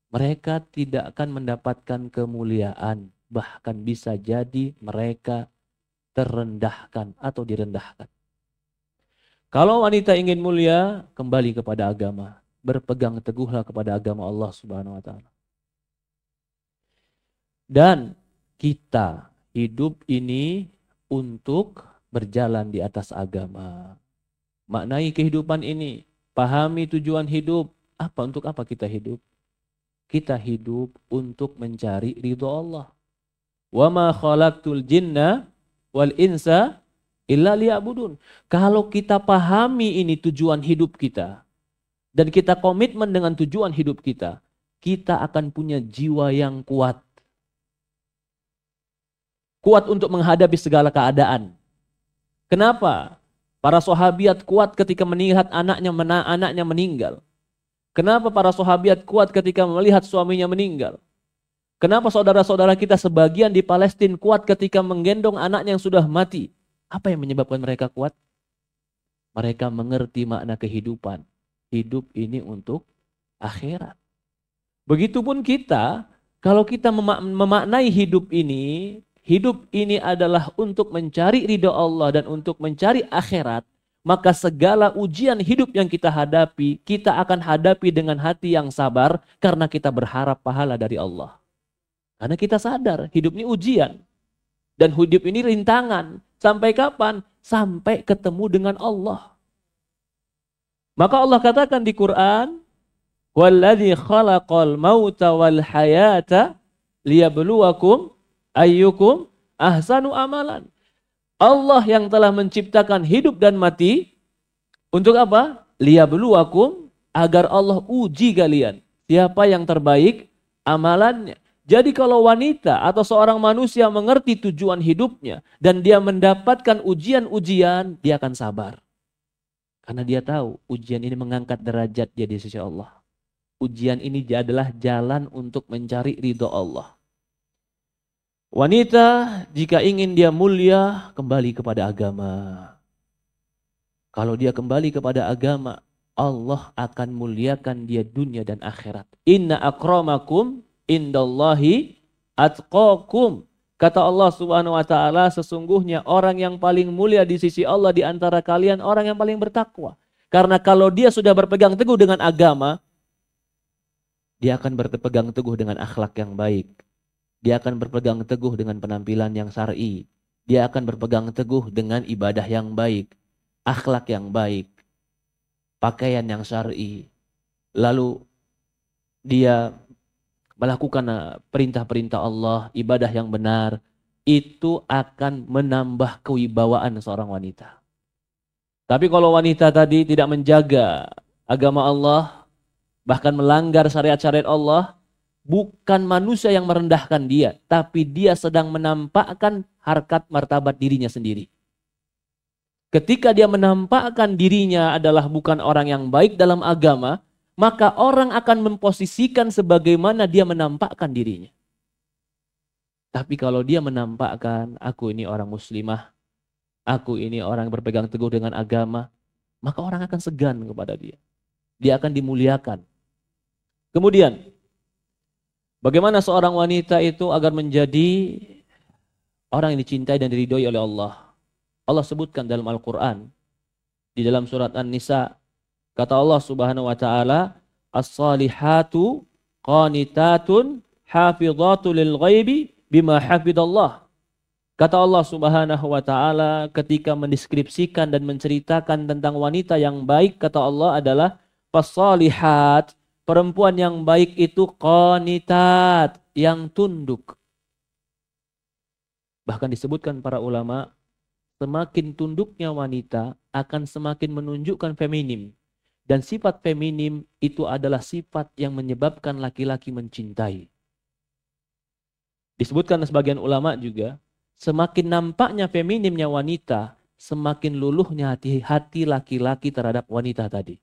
mereka tidak akan mendapatkan kemuliaan, bahkan bisa jadi mereka terendahkan atau direndahkan. Kalau wanita ingin mulia, kembali kepada agama. Berpegang teguhlah kepada agama Allah Subhanahu wa taala. Dan kita hidup ini untuk berjalan di atas agama. Maknai kehidupan ini, pahami tujuan hidup. Untuk apa kita hidup? Kita hidup untuk mencari ridho Allah. Wa ma khalaqtul jinna wal insa illa liya'budun. Kalau kita pahami ini tujuan hidup kita dan kita komitmen dengan tujuan hidup kita, kita akan punya jiwa yang kuat. Kuat untuk menghadapi segala keadaan. Kenapa? Para sahabiat kuat ketika melihat anaknya meninggal. Kenapa para sahabiat kuat ketika melihat suaminya meninggal? Kenapa saudara-saudara kita sebagian di Palestina kuat ketika menggendong anaknya yang sudah mati? Apa yang menyebabkan mereka kuat? Mereka mengerti makna kehidupan. Hidup ini untuk akhirat. Begitupun kita, kalau kita memaknai hidup ini adalah untuk mencari ridha Allah dan untuk mencari akhirat, maka segala ujian hidup yang kita hadapi, kita akan hadapi dengan hati yang sabar karena kita berharap pahala dari Allah. Karena kita sadar hidup ini ujian. Dan hidup ini rintangan. Sampai kapan? Sampai ketemu dengan Allah. Maka Allah katakan di Quran, "Walladzi khalaqal mauta wal hayata liyabluwakum ayyukum ahsanu amalan." Allah yang telah menciptakan hidup dan mati untuk apa? Liyabluwakum, agar Allah uji kalian. Siapa yang terbaik amalannya. Jadi kalau wanita atau seorang manusia mengerti tujuan hidupnya dan dia mendapatkan ujian-ujian, dia akan sabar. Karena dia tahu ujian ini mengangkat derajat dia di sisi Allah. Ujian ini adalah jalan untuk mencari ridho Allah. Wanita jika ingin dia mulia, kembali kepada agama. Kalau dia kembali kepada agama, Allah akan muliakan dia dunia dan akhirat. Inna akramakum indallahi atqakum. Kata Allah Subhanahu wa taala, sesungguhnya orang yang paling mulia di sisi Allah di antara kalian orang yang paling bertakwa. Karena kalau dia sudah berpegang teguh dengan agama, dia akan berpegang teguh dengan akhlak yang baik. Dia akan berpegang teguh dengan penampilan yang syar'i. Dia akan berpegang teguh dengan ibadah yang baik, akhlak yang baik, pakaian yang syar'i. Lalu dia melakukan perintah-perintah Allah, ibadah yang benar, itu akan menambah kewibawaan seorang wanita. Tapi kalau wanita tadi tidak menjaga agama Allah, bahkan melanggar syariat-syariat Allah, bukan manusia yang merendahkan dia, tapi dia sedang menampakkan harkat martabat dirinya sendiri. Ketika dia menampakkan dirinya adalah bukan orang yang baik dalam agama, maka orang akan memposisikan sebagaimana dia menampakkan dirinya. Tapi kalau dia menampakkan, aku ini orang muslimah, aku ini orang yang berpegang teguh dengan agama, maka orang akan segan kepada dia. Dia akan dimuliakan. Kemudian, bagaimana seorang wanita itu agar menjadi orang yang dicintai dan diridhoi oleh Allah? Allah sebutkan dalam Al-Quran, di dalam surat An-Nisa, kata Allah Subhanahu wa taala, "As-salihatu qanitatun hafizatu lil ghaibi bima hafidallah." Kata Allah Subhanahu wa taala ketika mendeskripsikan dan menceritakan tentang wanita yang baik, kata Allah adalah as-salihat, perempuan yang baik itu qanitat, yang tunduk. Bahkan disebutkan para ulama, semakin tunduknya wanita akan semakin menunjukkan feminim. Dan sifat feminim itu adalah sifat yang menyebabkan laki-laki mencintai. Disebutkan sebagian ulama juga, semakin nampaknya feminimnya wanita, semakin luluhnya hati laki-laki terhadap wanita tadi.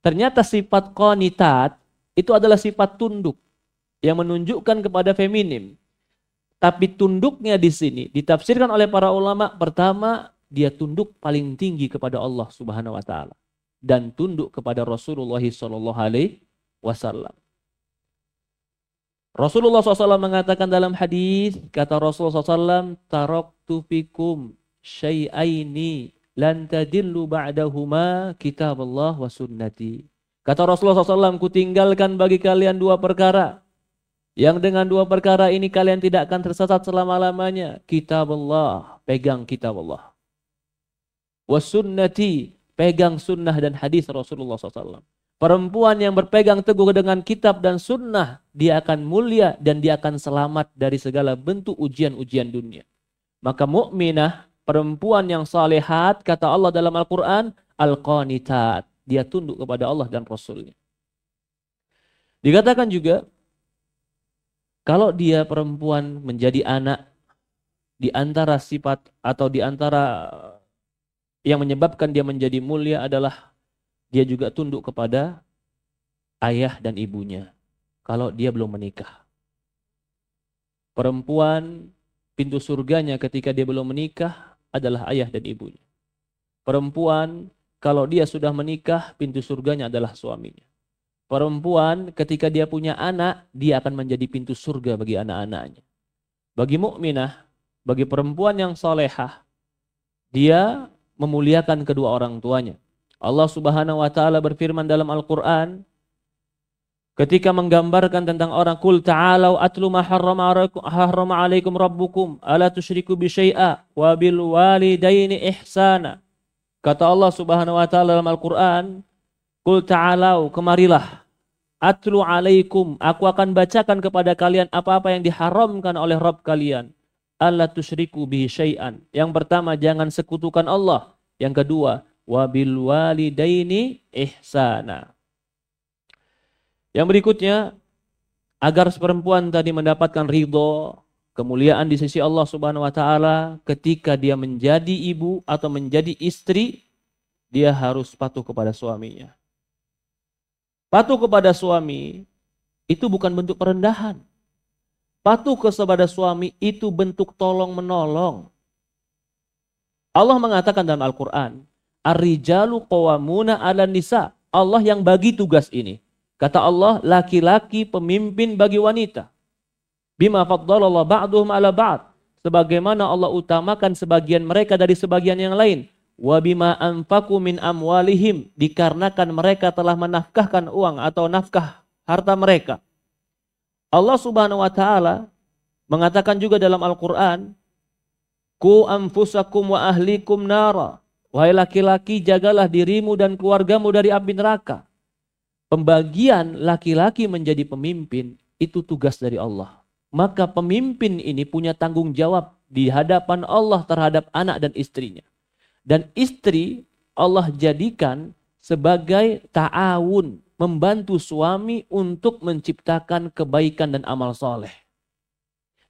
Ternyata sifat qanitat itu adalah sifat tunduk yang menunjukkan kepada feminim. Tapi tunduknya di sini ditafsirkan oleh para ulama, pertama dia tunduk paling tinggi kepada Allah Subhanahu wa taala dan tunduk kepada Rasulullah sallallahu alaihi wasallam. Rasulullah SAW mengatakan dalam hadis, kata Rasulullah SAW, taraktu fikum syai'aini lan tadillu ba'dahuma kitabullah wa sunnati. Kata Rasulullah SAW, kutinggalkan bagi kalian dua perkara. Yang dengan dua perkara ini kalian tidak akan tersesat selama-lamanya. Kitabullah, pegang kitabullah. Wa sunnati, pegang sunnah dan hadis Rasulullah SAW. Perempuan yang berpegang teguh dengan kitab dan sunnah, dia akan mulia dan dia akan selamat dari segala bentuk ujian-ujian dunia. Maka mukminah, perempuan yang salehat, kata Allah dalam Al-Quran, al-qanitat. Dia tunduk kepada Allah dan Rasulnya. Dikatakan juga, kalau dia perempuan menjadi anak, di antara sifat atau di antara yang menyebabkan dia menjadi mulia adalah dia juga tunduk kepada ayah dan ibunya kalau dia belum menikah. Perempuan, pintu surganya ketika dia belum menikah adalah ayah dan ibunya. Perempuan, kalau dia sudah menikah, pintu surganya adalah suaminya. Perempuan, ketika dia punya anak, dia akan menjadi pintu surga bagi anak-anaknya. Bagi mukminah, bagi perempuan yang salehah, dia memuliakan kedua orang tuanya. Allah Subhanahu wa taala berfirman dalam Al-Qur'an ketika menggambarkan tentang orang, qul ta'alau atlu ma harrama 'alaikum rabbukum ala tusyriku bi syai'a wa bil walidaini ihsana. Kata Allah Subhanahu wa taala dalam Al-Qur'an, qul ta'alau, kemarilah, atlu 'alaikum, aku akan bacakan kepada kalian apa-apa yang diharamkan oleh Rabb kalian. Alla tusyriku bi syai'an. Yang pertama, jangan sekutukan Allah. Yang kedua, wabil walidaini ihsana. Yang berikutnya, agar perempuan tadi mendapatkan ridho, kemuliaan di sisi Allah Subhanahu wa taala, ketika dia menjadi ibu atau menjadi istri, dia harus patuh kepada suaminya. Patuh kepada suami itu bukan bentuk perendahan. Patuh kepada suami itu bentuk tolong menolong. Allah mengatakan dalam Al-Qur'an, ar-rijalu qawwamuna 'alan nisa. Allah yang bagi tugas ini. Kata Allah, laki-laki pemimpin bagi wanita. Bima faddalallahu ba'duhum 'ala ba'd. Sebagaimana Allah utamakan sebagian mereka dari sebagian yang lain. Wa bima anfaqu min amwalihim, dikarenakan mereka telah menafkahkan uang atau nafkah harta mereka. Allah Subhanahu wa taala mengatakan juga dalam Al-Qur'an, qu anfusakum wa ahlikum nara. Wahai laki-laki, jagalah dirimu dan keluargamu dari api neraka. Pembagian laki-laki menjadi pemimpin itu tugas dari Allah. Maka pemimpin ini punya tanggung jawab di hadapan Allah terhadap anak dan istrinya. Dan istri Allah jadikan sebagai ta'awun, membantu suami untuk menciptakan kebaikan dan amal soleh.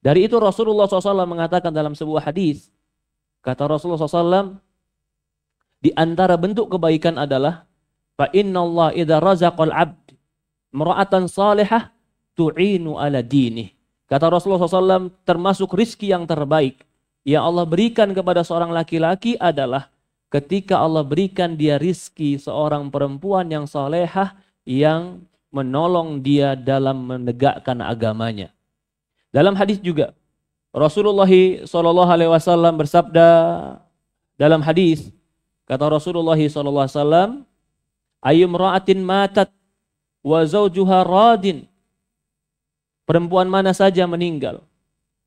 Dari itu Rasulullah SAW mengatakan dalam sebuah hadis, kata Rasulullah SAW, di antara bentuk kebaikan adalah fa innallaha idza razaqal 'abd imra'atan salihah tu'inu ala dinih. Kata Rasulullah SAW, termasuk rizki yang terbaik yang Allah berikan kepada seorang laki-laki adalah ketika Allah berikan dia rizki seorang perempuan yang salehah yang menolong dia dalam menegakkan agamanya. Dalam hadis juga Rasulullah SAW bersabda dalam hadis, kata Rasulullah SAW, ayyum ra'atin matat wa zawjuha radin. Perempuan mana saja meninggal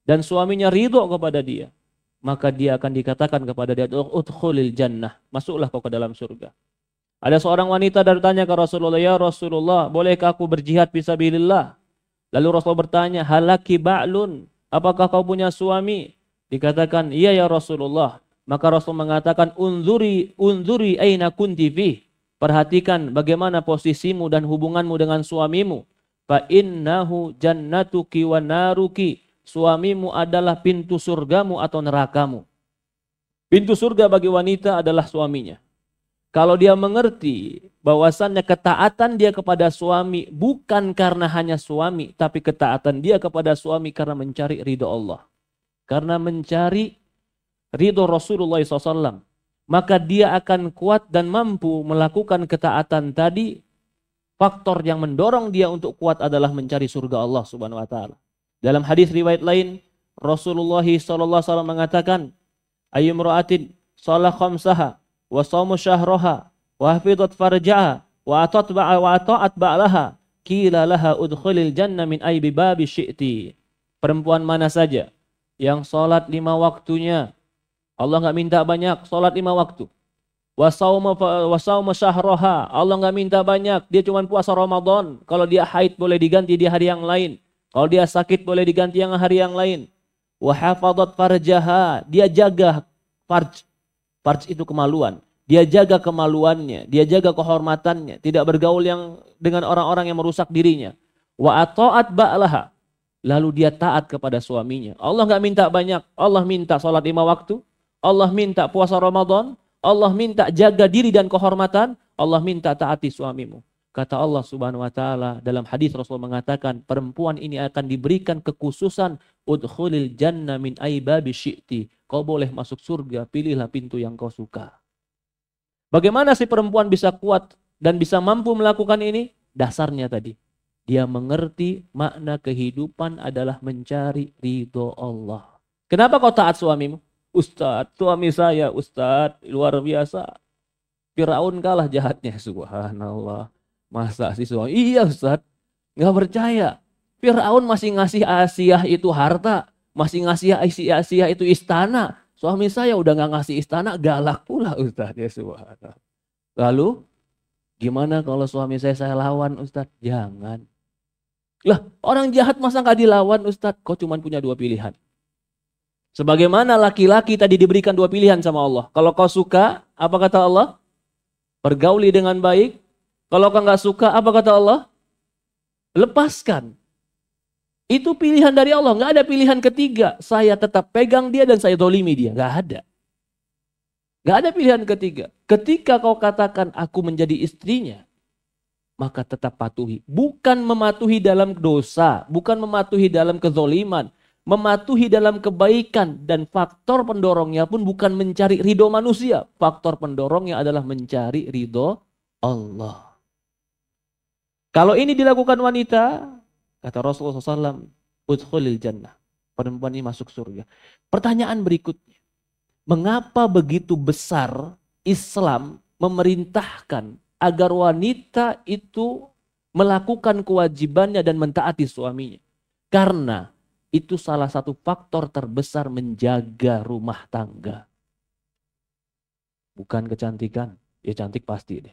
dan suaminya ridho kepada dia, maka dia akan dikatakan kepada dia, udkhulil jannah, masuklah kau ke dalam surga. Ada seorang wanita bertanya ke Rasulullah, ya Rasulullah, bolehkah aku berjihad fisabilillah? Lalu Rasul bertanya, halaki ba'lun, apakah kau punya suami? Dikatakan, iya ya Rasulullah. Maka Rasul mengatakan, unzuri aina kunti fi. Perhatikan bagaimana posisimu dan hubunganmu dengan suamimu. Fa innahu jannatuki wa naruki. Suamimu adalah pintu surgamu atau nerakamu. Pintu surga bagi wanita adalah suaminya. Kalau dia mengerti bahwasannya ketaatan dia kepada suami bukan karena hanya suami, tapi ketaatan dia kepada suami karena mencari ridho Allah. Karena mencari ridho Rasulullah SAW. Maka dia akan kuat dan mampu melakukan ketaatan tadi. Faktor yang mendorong dia untuk kuat adalah mencari surga Allah Subhanahu wa taala. Dalam hadis riwayat lain, Rasulullah SAW mengatakan, ayyumra'atin shalah khamsaha wa shaumu syahraha wa hafizat farjaha wa ata'at ba'laha qila laha udkhulil jannah min ayyi babi syi'ti. Perempuan mana saja yang salat 5 waktunya, Allah enggak minta banyak, salat 5 waktu. Wa shauma syahraha, Allah enggak minta banyak, dia cuma puasa Ramadan. Kalau dia haid boleh diganti di hari yang lain. Kalau dia sakit boleh diganti yang hari yang lain. Wa hafadzat farjaha, dia jaga farj. Farj itu kemaluan. Dia jaga kemaluannya, dia jaga kehormatannya, tidak bergaul dengan orang-orang yang merusak dirinya. Wa ata'at ba'laha, lalu dia taat kepada suaminya. Allah enggak minta banyak, Allah minta salat 5 waktu, Allah minta puasa Ramadan, Allah minta jaga diri dan kehormatan, Allah minta taati suamimu. Kata Allah Subhanahu wa taala dalam hadis, Rasul mengatakan perempuan ini akan diberikan kekhususan udkhulil jannah min ayyi babi syi'ti. Kau boleh masuk surga, pilihlah pintu yang kau suka. Bagaimana si perempuan bisa kuat dan bisa mampu melakukan ini? Dasarnya tadi, dia mengerti makna kehidupan adalah mencari ridho Allah. Kenapa kau taat suamimu? Ustadz, suami saya Ustadz luar biasa. Firaun kalah jahatnya, subhanallah. Masa sih suami? Iya Ustadz, gak percaya. Firaun masih ngasih Asia itu harta, masih ngasih Asia itu istana. Suami saya udah gak ngasih istana, galak pula Ustadz, ya subhanallah. Lalu gimana kalau suami saya lawan Ustadz? Jangan. Lah orang jahat masa gak dilawan Ustadz? Kau cuma punya 2 pilihan. Sebagaimana laki-laki tadi diberikan 2 pilihan sama Allah. Kalau kau suka, apa kata Allah? Pergauli dengan baik. Kalau kau nggak suka, apa kata Allah? Lepaskan. Itu pilihan dari Allah. Nggak ada pilihan ketiga. Saya tetap pegang dia dan saya dolimi dia. Nggak ada. Nggak ada pilihan ketiga. Ketika kau katakan aku menjadi istrinya, maka tetap patuhi. Bukan mematuhi dalam dosa. Bukan mematuhi dalam kezoliman. Mematuhi dalam kebaikan, dan faktor pendorongnya pun bukan mencari ridho manusia. Faktor pendorongnya adalah mencari ridho Allah. Kalau ini dilakukan wanita, kata Rasulullah SAW, udkhulil jannah. Perempuan ini masuk surga. Pertanyaan berikutnya, mengapa begitu besar Islam memerintahkan agar wanita itu melakukan kewajibannya dan mentaati suaminya? Karena itu salah satu faktor terbesar menjaga rumah tangga. Bukan kecantikan, ya cantik pasti deh.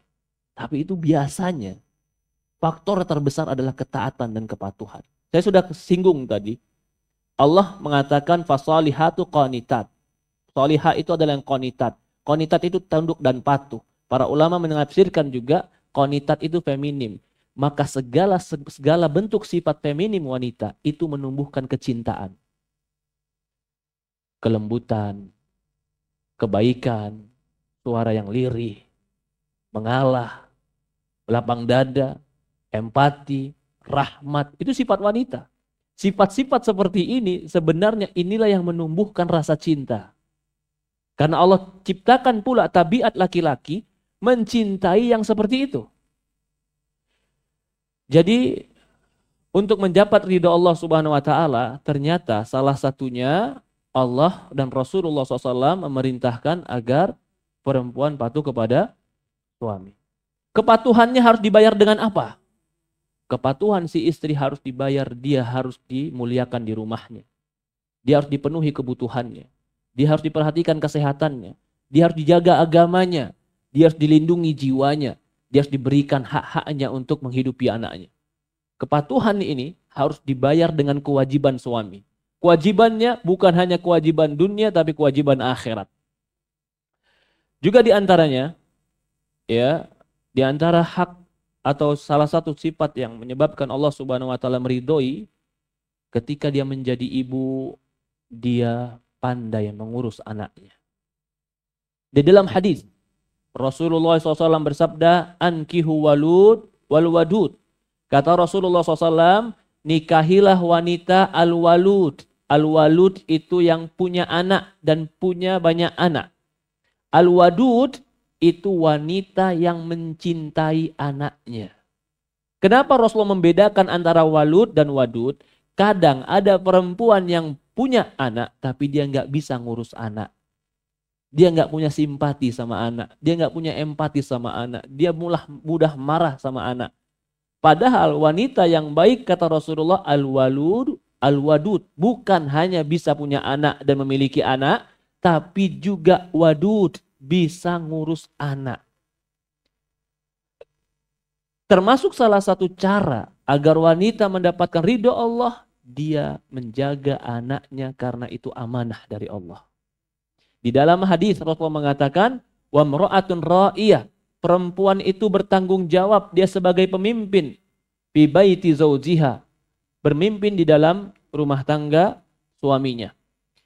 Tapi itu biasanya faktor terbesar adalah ketaatan dan kepatuhan. Saya sudah singgung tadi. Allah mengatakan fasalihatu qanitat. Salihah itu adalah yang qanitat. Qanitat itu tunduk dan patuh. Para ulama menafsirkan juga qanitat itu feminim. Maka segala bentuk sifat feminim wanita itu menumbuhkan kecintaan, kelembutan, kebaikan, suara yang lirih, mengalah, lapang dada, empati, rahmat. Itu sifat wanita. Sifat-sifat seperti ini sebenarnya inilah yang menumbuhkan rasa cinta. Karena Allah ciptakan pula tabiat laki-laki mencintai yang seperti itu. Jadi untuk mendapat ridha Allah Subhanahu wa taala, ternyata salah satunya Allah dan Rasulullah SAW memerintahkan agar perempuan patuh kepada suami. Kepatuhannya harus dibayar dengan apa? Kepatuhan si istri harus dibayar, dia harus dimuliakan di rumahnya. Dia harus dipenuhi kebutuhannya. Dia harus diperhatikan kesehatannya. Dia harus dijaga agamanya. Dia harus dilindungi jiwanya. Dia harus diberikan hak-haknya untuk menghidupi anaknya. Kepatuhan ini harus dibayar dengan kewajiban suami. Kewajibannya bukan hanya kewajiban dunia tapi kewajiban akhirat. Juga di antaranya, ya, di antara hak atau salah satu sifat yang menyebabkan Allah Subhanahu wa taala meridhoi, ketika dia menjadi ibu, dia pandai mengurus anaknya. Di dalam hadis Rasulullah SAW bersabda, ankihu walud wal wadud. Kata Rasulullah SAW, nikahilah wanita al-walud. Al-walud itu yang punya anak dan punya banyak anak. Al-wadud itu wanita yang mencintai anaknya. Kenapa Rasulullah membedakan antara walud dan wadud? Kadang ada perempuan yang punya anak tapi dia nggak bisa ngurus anak. Dia nggak punya simpati sama anak. Dia nggak punya empati sama anak. Dia mudah marah sama anak. Padahal wanita yang baik kata Rasulullah al-wadud bukan hanya bisa punya anak dan memiliki anak, tapi juga wadud bisa ngurus anak. Termasuk salah satu cara agar wanita mendapatkan ridho Allah, dia menjaga anaknya karena itu amanah dari Allah. Di dalam hadis Rasulullah mengatakan, wa mra'atun ra'iyah, perempuan itu bertanggung jawab, dia sebagai pemimpin fi baiti zaujiha, bermimpin di dalam rumah tangga suaminya.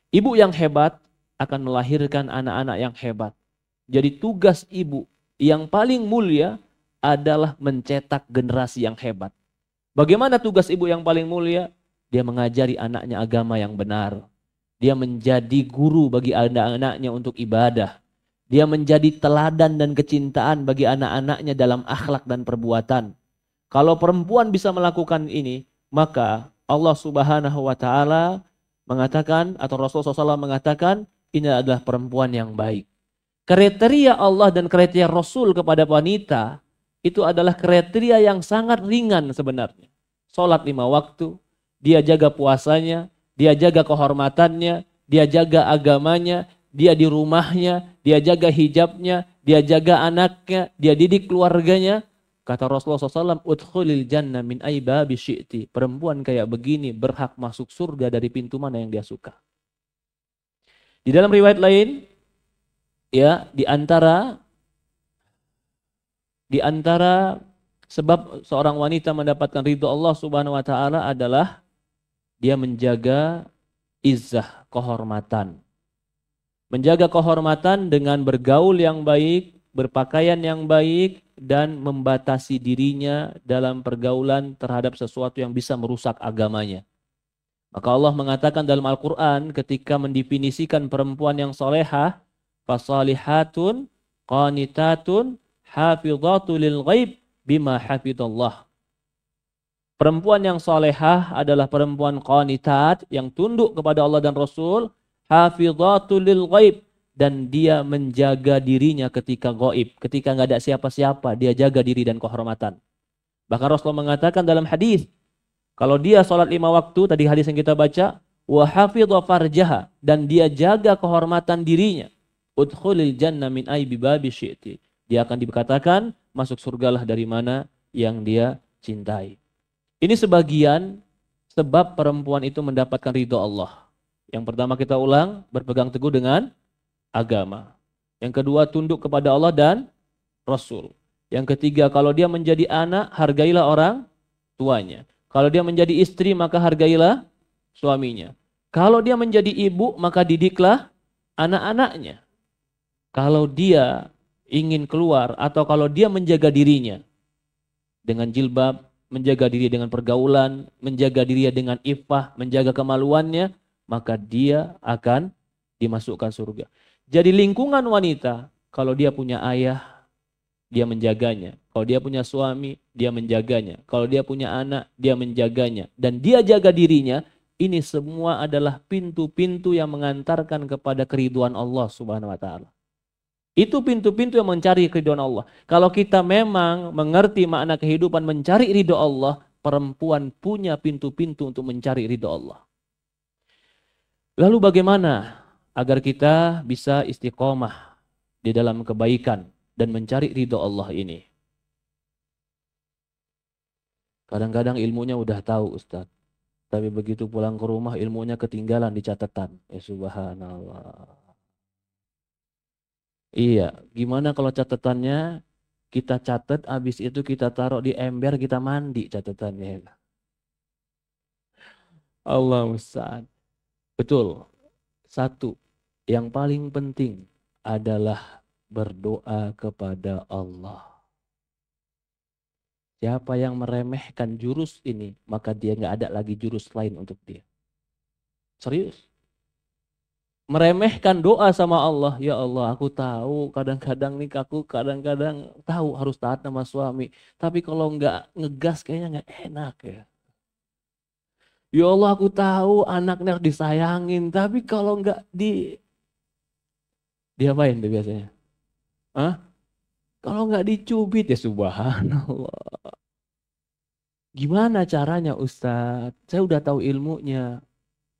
Ibu yang hebat akan melahirkan anak-anak yang hebat. Jadi tugas ibu yang paling mulia adalah mencetak generasi yang hebat. Bagaimana tugas ibu yang paling mulia? Dia mengajari anaknya agama yang benar. Dia menjadi guru bagi anak-anaknya untuk ibadah. Dia menjadi teladan dan kecintaan bagi anak-anaknya dalam akhlak dan perbuatan. Kalau perempuan bisa melakukan ini, maka Allah Subhanahu wa taala mengatakan, atau Rasulullah SAW mengatakan, ini adalah perempuan yang baik. Kriteria Allah dan kriteria Rasul kepada wanita itu adalah kriteria yang sangat ringan sebenarnya. Sholat 5 waktu, dia jaga puasanya, dia jaga kehormatannya, dia jaga agamanya, dia di rumahnya, dia jaga hijabnya, dia jaga anaknya, dia didik keluarganya. Kata Rasulullah SAW, udkhulil jannah min aibabi syi'ti. Perempuan kayak begini berhak masuk surga dari pintu mana yang dia suka. Di dalam riwayat lain, ya, di antara sebab seorang wanita mendapatkan ridho Allah Subhanahu wa taala adalah dia menjaga izzah, kehormatan. Menjaga kehormatan dengan bergaul yang baik, berpakaian yang baik, dan membatasi dirinya dalam pergaulan terhadap sesuatu yang bisa merusak agamanya. Maka Allah mengatakan dalam Al-Quran ketika mendefinisikan perempuan yang solehah, fasalihatun qanitatun hafidhatu lil ghaib bima hafidhallah. Perempuan yang solehah adalah perempuan qanitat yang tunduk kepada Allah dan Rasul, hafidhatul lil ghaib, dan dia menjaga dirinya ketika gaib, ketika nggak ada siapa-siapa, dia jaga diri dan kehormatan. Bahkan Rasulullah mengatakan dalam hadis, kalau dia sholat 5 waktu, tadi hadis yang kita baca, wa hafidha farjaha, dan dia jaga kehormatan dirinya, udkhulil jannah min aibi babi syi'ti, dia akan dikatakan masuk surgalah dari mana yang dia cintai. Ini sebagian sebab perempuan itu mendapatkan ridho Allah. Yang pertama kita ulang, berpegang teguh dengan agama. Yang kedua, tunduk kepada Allah dan Rasul. Yang ketiga, kalau dia menjadi anak, hargailah orang tuanya. Kalau dia menjadi istri, maka hargailah suaminya. Kalau dia menjadi ibu, maka didiklah anak-anaknya. Kalau dia ingin keluar atau kalau dia menjaga dirinya dengan jilbab, menjaga diri dengan pergaulan, menjaga diri dengan iffah, menjaga kemaluannya, maka dia akan dimasukkan surga. Jadi lingkungan wanita, kalau dia punya ayah, dia menjaganya. Kalau dia punya suami, dia menjaganya. Kalau dia punya anak, dia menjaganya. Dan dia jaga dirinya, ini semua adalah pintu-pintu yang mengantarkan kepada keriduan Allah Subhanahu wa taala. Itu pintu-pintu yang mencari keridhaan Allah. Kalau kita memang mengerti makna kehidupan mencari ridho Allah, perempuan punya pintu-pintu untuk mencari ridho Allah. Lalu bagaimana agar kita bisa istiqomah di dalam kebaikan dan mencari ridho Allah ini? Kadang-kadang ilmunya udah tahu Ustaz, Tapi begitu pulang ke rumah ilmunya ketinggalan di catatan. Ya subhanallah. Iya, gimana kalau catatannya kita catat, habis itu kita taruh di ember, kita mandi catatannya. Allah musta'an. Betul. Satu, yang paling penting adalah berdoa kepada Allah. Siapa yang meremehkan jurus ini, maka dia nggak ada lagi jurus lain untuk dia. Serius. Meremehkan doa sama Allah. Ya Allah, aku tahu kadang-kadang nih aku kadang-kadang tahu harus taat sama suami. Tapi kalau nggak ngegas kayaknya nggak enak ya. Ya Allah, aku tahu anaknya harus disayangin. Tapi kalau nggak diapain tuh biasanya? Hah? Kalau nggak dicubit ya subhanallah. Gimana caranya Ustadz? Saya udah tahu ilmunya.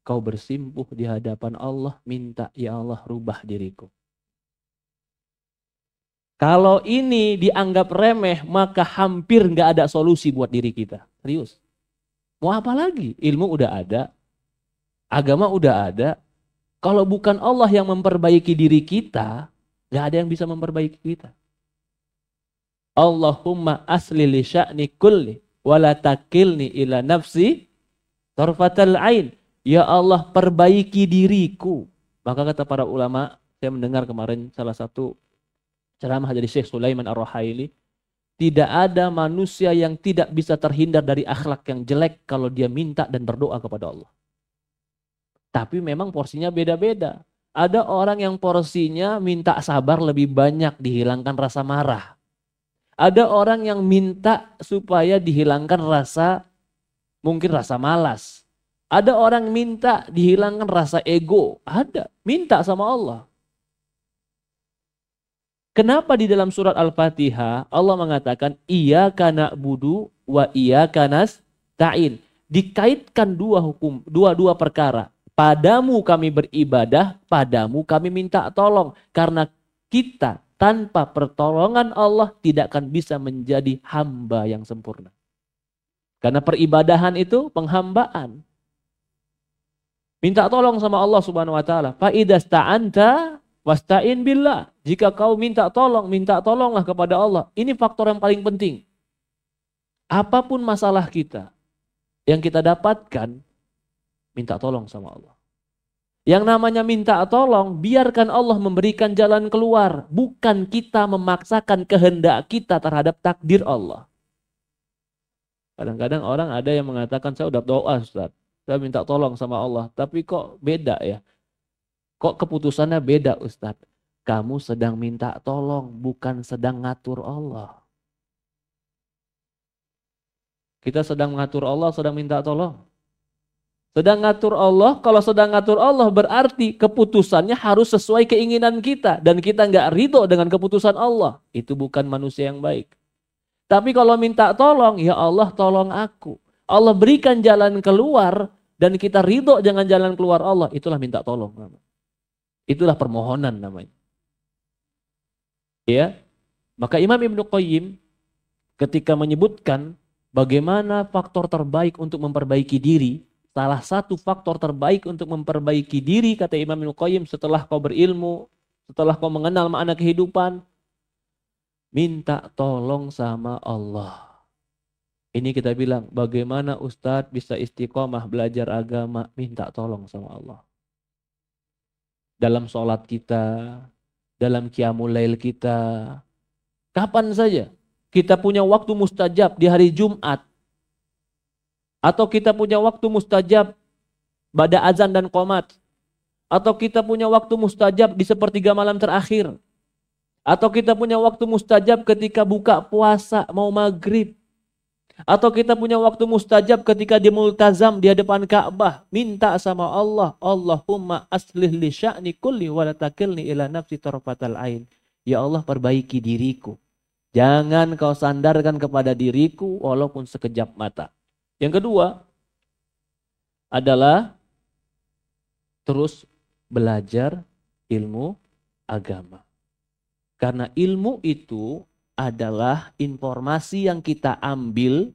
Kau bersimpuh di hadapan Allah, minta ya Allah rubah diriku. Kalau ini dianggap remeh, maka hampir nggak ada solusi buat diri kita. Serius. Mau apa lagi? Ilmu udah ada, agama udah ada. Kalau bukan Allah yang memperbaiki diri kita, nggak ada yang bisa memperbaiki kita. Allahumma asli li sya'ni kulli wala takilni ila nafsi tarfatal ain. Ya Allah, perbaiki diriku. Maka kata para ulama, saya mendengar kemarin salah satu ceramah dari Syekh Sulaiman Ar-Ruhaili, tidak ada manusia yang tidak bisa terhindar dari akhlak yang jelek kalau dia minta dan berdoa kepada Allah. Tapi memang porsinya beda-beda. Ada orang yang porsinya minta sabar lebih banyak, dihilangkan rasa marah. Ada orang yang minta supaya dihilangkan rasa, mungkin rasa malas. Ada orang minta dihilangkan rasa ego. Ada, minta sama Allah. Kenapa di dalam surat Al-Fatihah Allah mengatakan iyyaka na'budu wa iyyaka nasta'in? Dikaitkan dua perkara. Padamu kami beribadah, padamu kami minta tolong. Karena kita tanpa pertolongan Allah tidak akan bisa menjadi hamba yang sempurna. Karena peribadahan itu penghambaan. Minta tolong sama Allah Subhanahu wa taala. Fa idasta'anta wasta'in billah. Jika kau minta tolonglah kepada Allah. Ini faktor yang paling penting. Apapun masalah kita yang kita dapatkan, minta tolong sama Allah. Yang namanya minta tolong, biarkan Allah memberikan jalan keluar. Bukan kita memaksakan kehendak kita terhadap takdir Allah. Kadang-kadang orang ada yang mengatakan, saya udah doa Ustaz. Saya minta tolong sama Allah. Tapi kok beda ya? Kok keputusannya beda Ustaz? Kamu sedang minta tolong, bukan sedang ngatur Allah. Kita sedang mengatur Allah, sedang minta tolong. Sedang ngatur Allah, kalau sedang ngatur Allah berarti keputusannya harus sesuai keinginan kita. Dan kita nggak ridho dengan keputusan Allah. Itu bukan manusia yang baik. Tapi kalau minta tolong, ya Allah tolong aku. Allah berikan jalan keluar dan kita ridho dengan jalan keluar Allah. Itulah minta tolong. Itulah permohonan namanya. Ya, maka Imam Ibnu Qayyim ketika menyebutkan bagaimana faktor terbaik untuk memperbaiki diri, salah satu faktor terbaik untuk memperbaiki diri, kata Imam Ibnu Qayyim, setelah kau berilmu, setelah kau mengenal makna kehidupan, minta tolong sama Allah. Ini kita bilang, bagaimana Ustadz bisa istiqomah belajar agama, minta tolong sama Allah. Dalam sholat kita, dalam qiyamul lail kita, kapan saja kita punya waktu mustajab di hari Jumat, atau kita punya waktu mustajab pada azan dan qomat, atau kita punya waktu mustajab di sepertiga malam terakhir, atau kita punya waktu mustajab ketika buka puasa mau maghrib, atau kita punya waktu mustajab ketika di multazam di hadapan Ka'bah, minta sama Allah, Allahumma aslih li sya'ni kulli wa la takilni ila nafsi tarfatal ain. Ya Allah, perbaiki diriku. Jangan kau sandarkan kepada diriku walaupun sekejap mata. Yang kedua adalah terus belajar ilmu agama. Karena ilmu itu adalah informasi yang kita ambil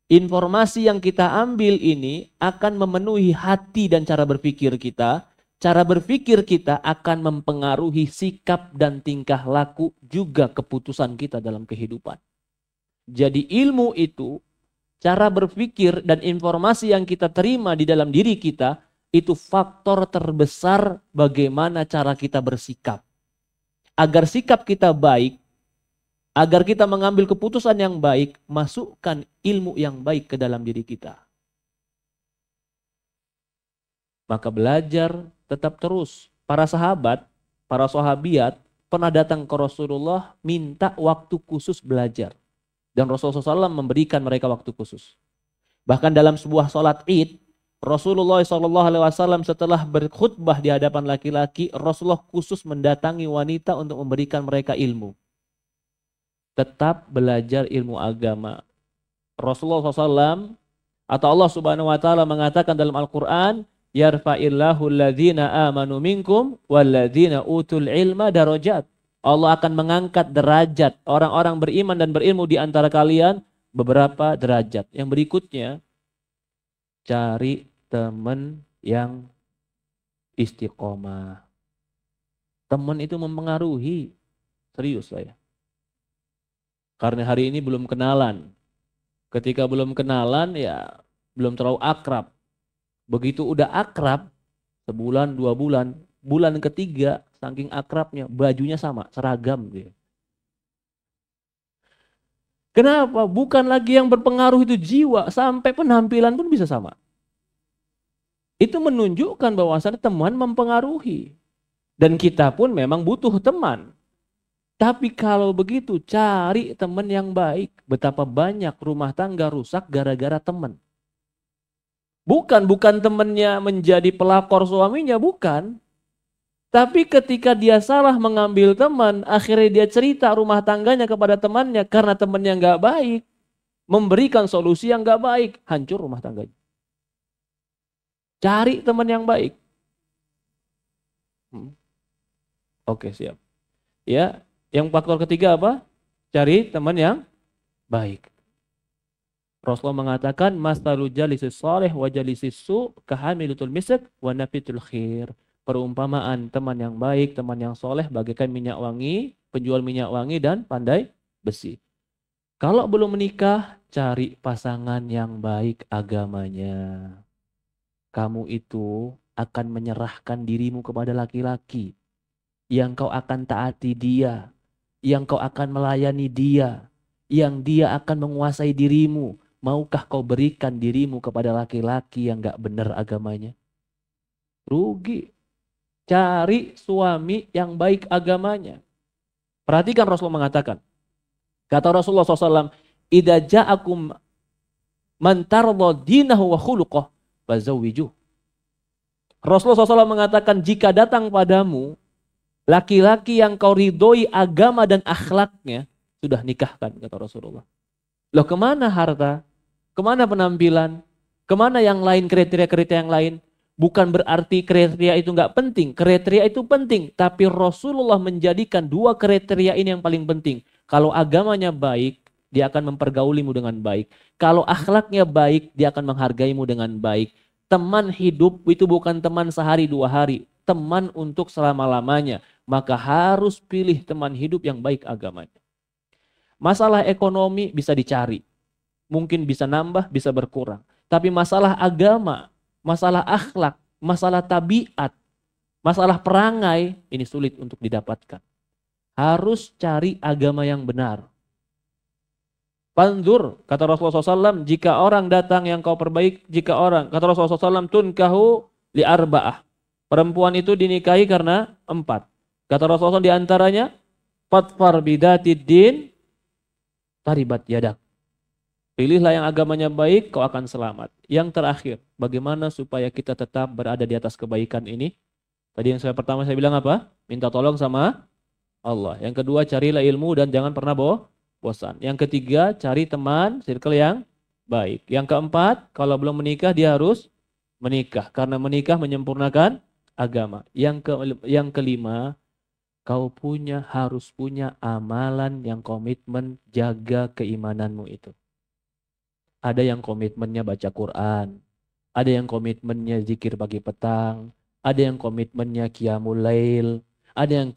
Informasi yang kita ambil ini akan memenuhi hati dan cara berpikir kita. Cara berpikir kita akan mempengaruhi sikap dan tingkah laku juga keputusan kita dalam kehidupan. Jadi ilmu itu, cara berpikir dan informasi yang kita terima di dalam diri kita, itu faktor terbesar bagaimana cara kita bersikap. Agar sikap kita baik, agar kita mengambil keputusan yang baik, masukkan ilmu yang baik ke dalam diri kita. Maka belajar tetap terus. Para sahabat, para sahabiat pernah datang ke Rasulullah minta waktu khusus belajar. Dan Rasulullah SAW memberikan mereka waktu khusus. Bahkan dalam sebuah sholat id, Rasulullah SAW setelah berkhutbah di hadapan laki-laki, Rasulullah khusus mendatangi wanita untuk memberikan mereka ilmu. Tetap belajar ilmu agama. Rasulullah SAW atau Allah Subhanahu Wa Taala mengatakan dalam Al-Quran, yarfa'illahu alladhina amanu minkum walladhina utul ilma darajat. Allah akan mengangkat derajat orang-orang beriman dan berilmu di antara kalian beberapa derajat. Yang berikutnya, cari teman yang istiqomah. Teman itu mempengaruhi. Serius saya. Karena hari ini belum kenalan. Ketika belum kenalan ya belum terlalu akrab. Begitu udah akrab, sebulan, 2 bulan, bulan ketiga, saking akrabnya, bajunya sama, seragam. Gitu. Kenapa? Bukan lagi yang berpengaruh itu jiwa, sampai penampilan pun bisa sama. Itu menunjukkan bahwasannya teman mempengaruhi. Dan kita pun memang butuh teman. Tapi kalau begitu, cari teman yang baik. Betapa banyak rumah tangga rusak gara-gara teman. Bukan temannya menjadi pelakor suaminya, bukan. Tapi ketika dia salah mengambil teman, akhirnya dia cerita rumah tangganya kepada temannya karena temannya nggak baik, memberikan solusi yang nggak baik, hancur rumah tangganya. Cari teman yang baik. Oke, siap. Ya, yang faktor ketiga apa? Cari teman yang baik. Rasulullah mengatakan masalu jalisis salih wa jalisis su kahamilutul misk wa nafitul khair. Perumpamaan teman yang baik, teman yang soleh bagaikan minyak wangi, penjual minyak wangi dan pandai besi. Kalau belum menikah, cari pasangan yang baik agamanya. Kamu itu akan menyerahkan dirimu kepada laki-laki. Yang kau akan taati dia. Yang kau akan melayani dia. Yang dia akan menguasai dirimu. Maukah kau berikan dirimu kepada laki-laki yang gak benar agamanya? Rugi. Cari suami yang baik agamanya. Perhatikan Rasulullah mengatakan. Kata Rasulullah SAW. Idza ja'akum man tardha dinahu wa khuluquh fazawwijuh. Rasulullah SAW mengatakan jika datang padamu laki-laki yang kau ridhoi agama dan akhlaknya, sudah nikahkan, kata Rasulullah. Loh, kemana harta? Kemana penampilan? Kemana yang lain, kriteria-kriteria yang lain? Bukan berarti kriteria itu nggak penting. Kriteria itu penting. Tapi Rasulullah menjadikan 2 kriteria ini yang paling penting. Kalau agamanya baik, dia akan mempergaulimu dengan baik. Kalau akhlaknya baik, dia akan menghargaimu dengan baik. Teman hidup itu bukan teman sehari 2 hari. Teman untuk selama-lamanya. Maka harus pilih teman hidup yang baik agamanya. Masalah ekonomi bisa dicari. Mungkin bisa nambah, bisa berkurang. Tapi masalah agama, masalah akhlak, masalah tabiat, masalah perangai, ini sulit untuk didapatkan. Harus cari agama yang benar. Panzur, kata Rasulullah SAW, jika orang datang yang kau perbaik, kata Rasulullah SAW, tunkahu li arba'ah. Perempuan itu dinikahi karena 4. Kata Rasulullah SAW diantaranya, fatfar bidatid din, taribat yadak. Pilihlah yang agamanya baik, kau akan selamat. Yang terakhir, bagaimana supaya kita tetap berada di atas kebaikan ini? Tadi yang pertama saya bilang apa? Minta tolong sama Allah. Yang kedua, carilah ilmu dan jangan pernah bosan. Yang ketiga, cari teman, circle yang baik. Yang keempat, kalau belum menikah dia harus menikah. Karena menikah menyempurnakan agama. Yang kelima, kau harus punya amalan yang komitmen jaga keimananmu itu. Ada yang komitmennya baca Quran, ada yang komitmennya zikir pagi petang, ada yang komitmennya qiyamul lail, ada yang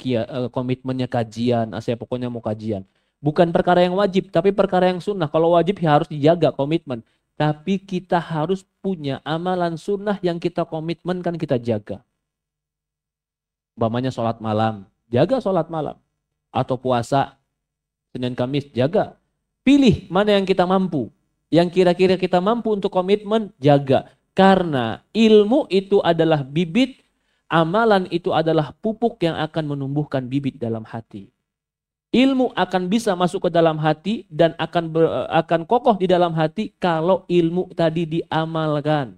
komitmennya kajian, saya pokoknya mau kajian. Bukan perkara yang wajib, tapi perkara yang sunnah. Kalau wajib ya harus dijaga komitmen. Tapi kita harus punya amalan sunnah yang kita komitmenkan kita jaga. Umpamanya sholat malam, jaga sholat malam. Atau puasa, Senin Kamis, jaga. Pilih mana yang kita mampu. Yang kira-kira kita mampu untuk komitmen, jaga. Karena ilmu itu adalah bibit, amalan itu adalah pupuk yang akan menumbuhkan bibit dalam hati. Ilmu akan bisa masuk ke dalam hati dan akan kokoh di dalam hati kalau ilmu tadi diamalkan.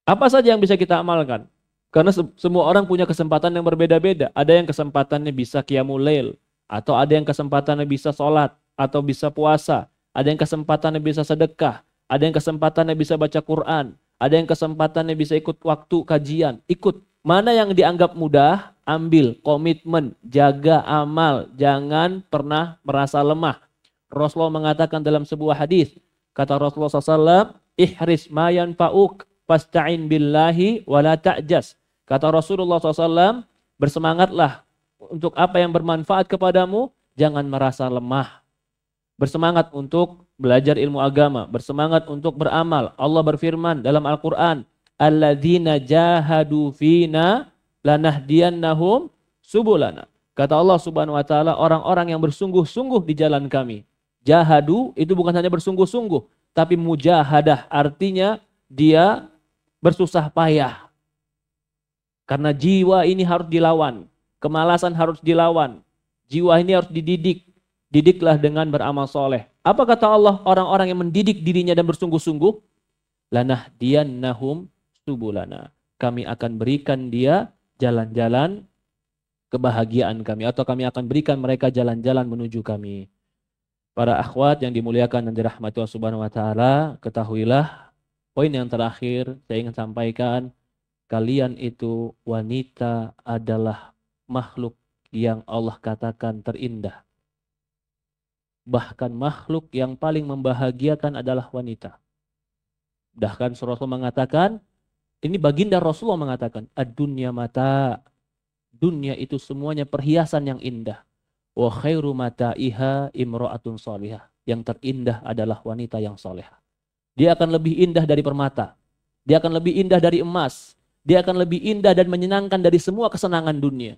Apa saja yang bisa kita amalkan? Karena semua orang punya kesempatan yang berbeda-beda. Ada yang kesempatannya bisa qiyamul lail, atau ada yang kesempatannya bisa sholat, atau bisa puasa. Ada yang kesempatannya bisa sedekah, ada yang kesempatannya bisa baca Quran, ada yang kesempatannya bisa ikut waktu kajian. Ikut. Mana yang dianggap mudah, ambil komitmen, jaga amal, jangan pernah merasa lemah. Rasulullah mengatakan dalam sebuah hadis, kata Rasulullah SAW, ihris ma yanfa'uk, fasta'in billahi wala ta'jas. Kata Rasulullah SAW, bersemangatlah untuk apa yang bermanfaat kepadamu, jangan merasa lemah. Bersemangat untuk belajar ilmu agama, bersemangat untuk beramal. Allah berfirman dalam Al-Quran, alladzina jahadu fina lanahdiyannahum subulana. Kata Allah Subhanahu wa taala, orang-orang yang bersungguh-sungguh di jalan kami. Jahadu itu bukan hanya bersungguh-sungguh, tapi mujahadah artinya dia bersusah payah. Karena jiwa ini harus dilawan, kemalasan harus dilawan. Jiwa ini harus dididik. Didiklah dengan beramal soleh. Apa kata Allah? Orang-orang yang mendidik dirinya dan bersungguh-sungguh, lanahdiyannahum subulana. Kami akan berikan dia jalan-jalan kebahagiaan kami, atau kami akan berikan mereka jalan-jalan menuju kami. Para akhwat yang dimuliakan dan dirahmati Allah Subhanahu wa taala, ketahuilah poin yang terakhir saya ingin sampaikan, kalian itu wanita adalah makhluk yang Allah katakan terindah. Bahkan makhluk yang paling membahagiakan adalah wanita. Bahkan Rasulullah mengatakan, ini baginda Rasulullah mengatakan, ad-dunya mata, dunia itu semuanya perhiasan yang indah. Wa khairu mata'iha imra'atun salihah. Yang terindah adalah wanita yang solehah. Dia akan lebih indah dari permata. Dia akan lebih indah dari emas. Dia akan lebih indah dan menyenangkan dari semua kesenangan dunia.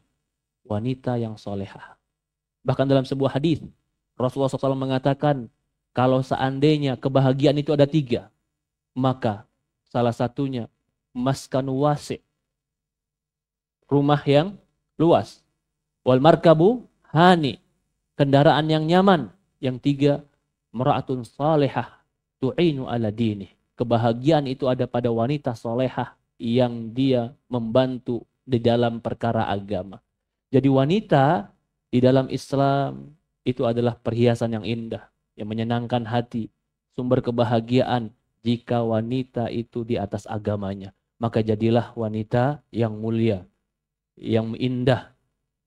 Wanita yang solehah. Bahkan dalam sebuah hadis, Rasulullah SAW mengatakan, kalau seandainya kebahagiaan itu ada 3, maka salah satunya maskanu wasi', rumah yang luas. Wal markabu hani, kendaraan yang nyaman. Yang 3, mar'atun salihah tu'inu ala dini. Kebahagiaan itu ada pada wanita solehah yang dia membantu di dalam perkara agama. Jadi wanita di dalam Islam itu adalah perhiasan yang indah, yang menyenangkan hati, sumber kebahagiaan jika wanita itu di atas agamanya. Maka jadilah wanita yang mulia, yang indah,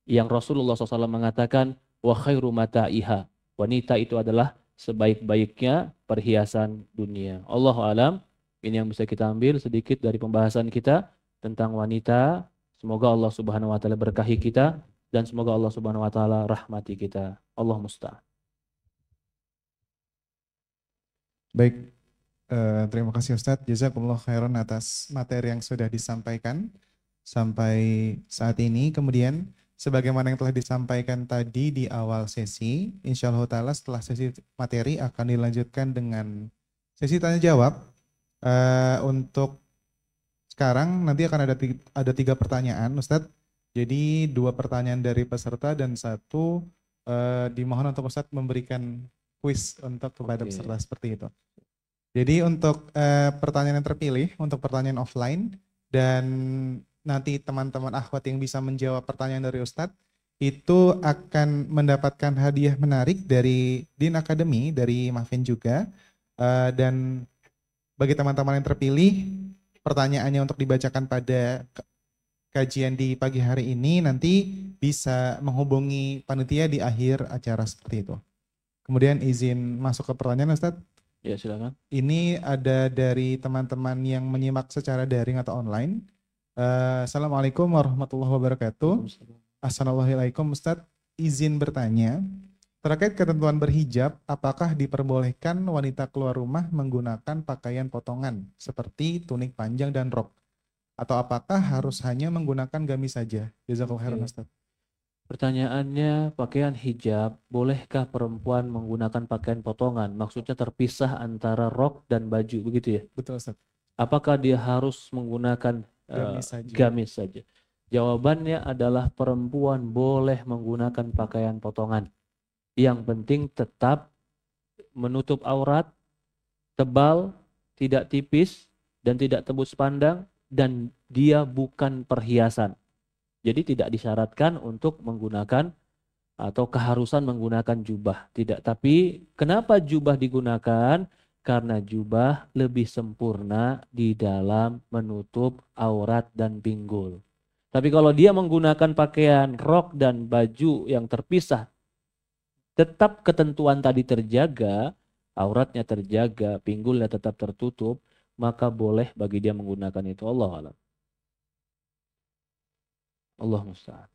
yang Rasulullah SAW mengatakan, wa khairu mata'iha. Wanita itu adalah sebaik-baiknya perhiasan dunia. Allahu alam, ini yang bisa kita ambil sedikit dari pembahasan kita tentang wanita. Semoga Allah Subhanahu wa taala berkahi kita dan semoga Allah Subhanahu wa taala rahmati kita. Allah musta'an. Baik, terima kasih Ustadz. Jazakumullah khairan atas materi yang sudah disampaikan sampai saat ini. Kemudian sebagaimana yang telah disampaikan tadi di awal sesi, insya Allah ta'ala setelah sesi materi akan dilanjutkan dengan sesi tanya jawab. Untuk sekarang nanti akan ada 3 pertanyaan Ustadz. Jadi 2 pertanyaan dari peserta dan 1 dimohon untuk Ustadz memberikan kuis untuk kepada peserta seperti itu. Jadi untuk pertanyaan yang terpilih, untuk pertanyaan offline, dan nanti teman-teman akhwat yang bisa menjawab pertanyaan dari Ustadz, itu akan mendapatkan hadiah menarik dari Din Academy, dari Mafin juga. Dan bagi teman-teman yang terpilih, pertanyaannya untuk dibacakan pada kajian di pagi hari ini nanti bisa menghubungi panitia di akhir acara seperti itu. Kemudian izin masuk ke pertanyaan Ustadz. Ya, silakan. Ini ada dari teman-teman yang menyimak secara daring atau online. Assalamualaikum warahmatullahi wabarakatuh. Assalamualaikum Ustadz. Izin bertanya, terkait ketentuan berhijab, apakah diperbolehkan wanita keluar rumah menggunakan pakaian potongan seperti tunik panjang dan rok? Atau apakah harus hanya menggunakan gamis saja? Jazakallahu khairan Ustadz. Pertanyaannya, pakaian hijab, bolehkah perempuan menggunakan pakaian potongan? Maksudnya terpisah antara rok dan baju, begitu ya? Betul Ustadz. Apakah dia harus menggunakan gamis saja? Jawabannya adalah perempuan boleh menggunakan pakaian potongan. Yang penting tetap menutup aurat, tebal, tidak tipis, dan tidak tembus pandang, dan dia bukan perhiasan. Jadi tidak disyaratkan untuk menggunakan atau keharusan menggunakan jubah. Tidak. Tapi kenapa jubah digunakan? Karena jubah lebih sempurna di dalam menutup aurat dan pinggul. Tapi kalau dia menggunakan pakaian rok dan baju yang terpisah, tetap ketentuan tadi terjaga, auratnya terjaga, pinggulnya tetap tertutup, maka boleh bagi dia menggunakan itu. Allahu a'lam. Allah musta'an.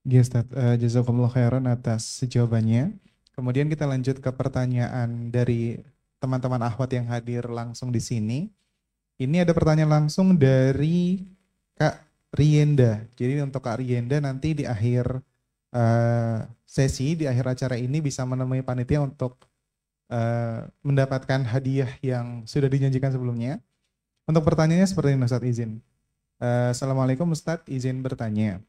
Ya Ustaz, jazakumullah khairan atas jawabannya. Kemudian kita lanjut ke pertanyaan dari teman-teman akhwat yang hadir langsung di sini. Ini ada pertanyaan langsung dari Kak Rienda. Jadi untuk Kak Rienda nanti di akhir sesi, di akhir acara ini bisa menemui panitia untuk mendapatkan hadiah yang sudah dijanjikan sebelumnya. Untuk pertanyaannya seperti ini Ustaz, izin. Assalamualaikum Ustadz, izin bertanya.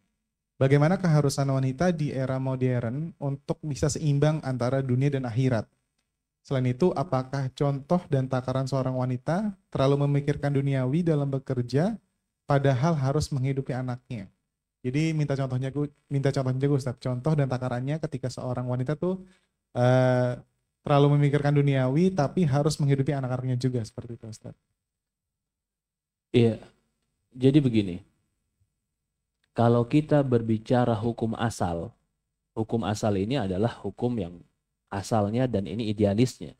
Bagaimana keharusan wanita di era modern untuk bisa seimbang antara dunia dan akhirat? Selain itu, apakah contoh dan takaran seorang wanita terlalu memikirkan duniawi dalam bekerja, padahal harus menghidupi anaknya? Jadi minta contohnya juga Ustadz, contoh dan takarannya ketika seorang wanita tuh terlalu memikirkan duniawi tapi harus menghidupi anak-anaknya juga, seperti itu Ustadz. Iya. Jadi begini, kalau kita berbicara hukum asal ini adalah hukum yang asalnya dan ini idealisnya.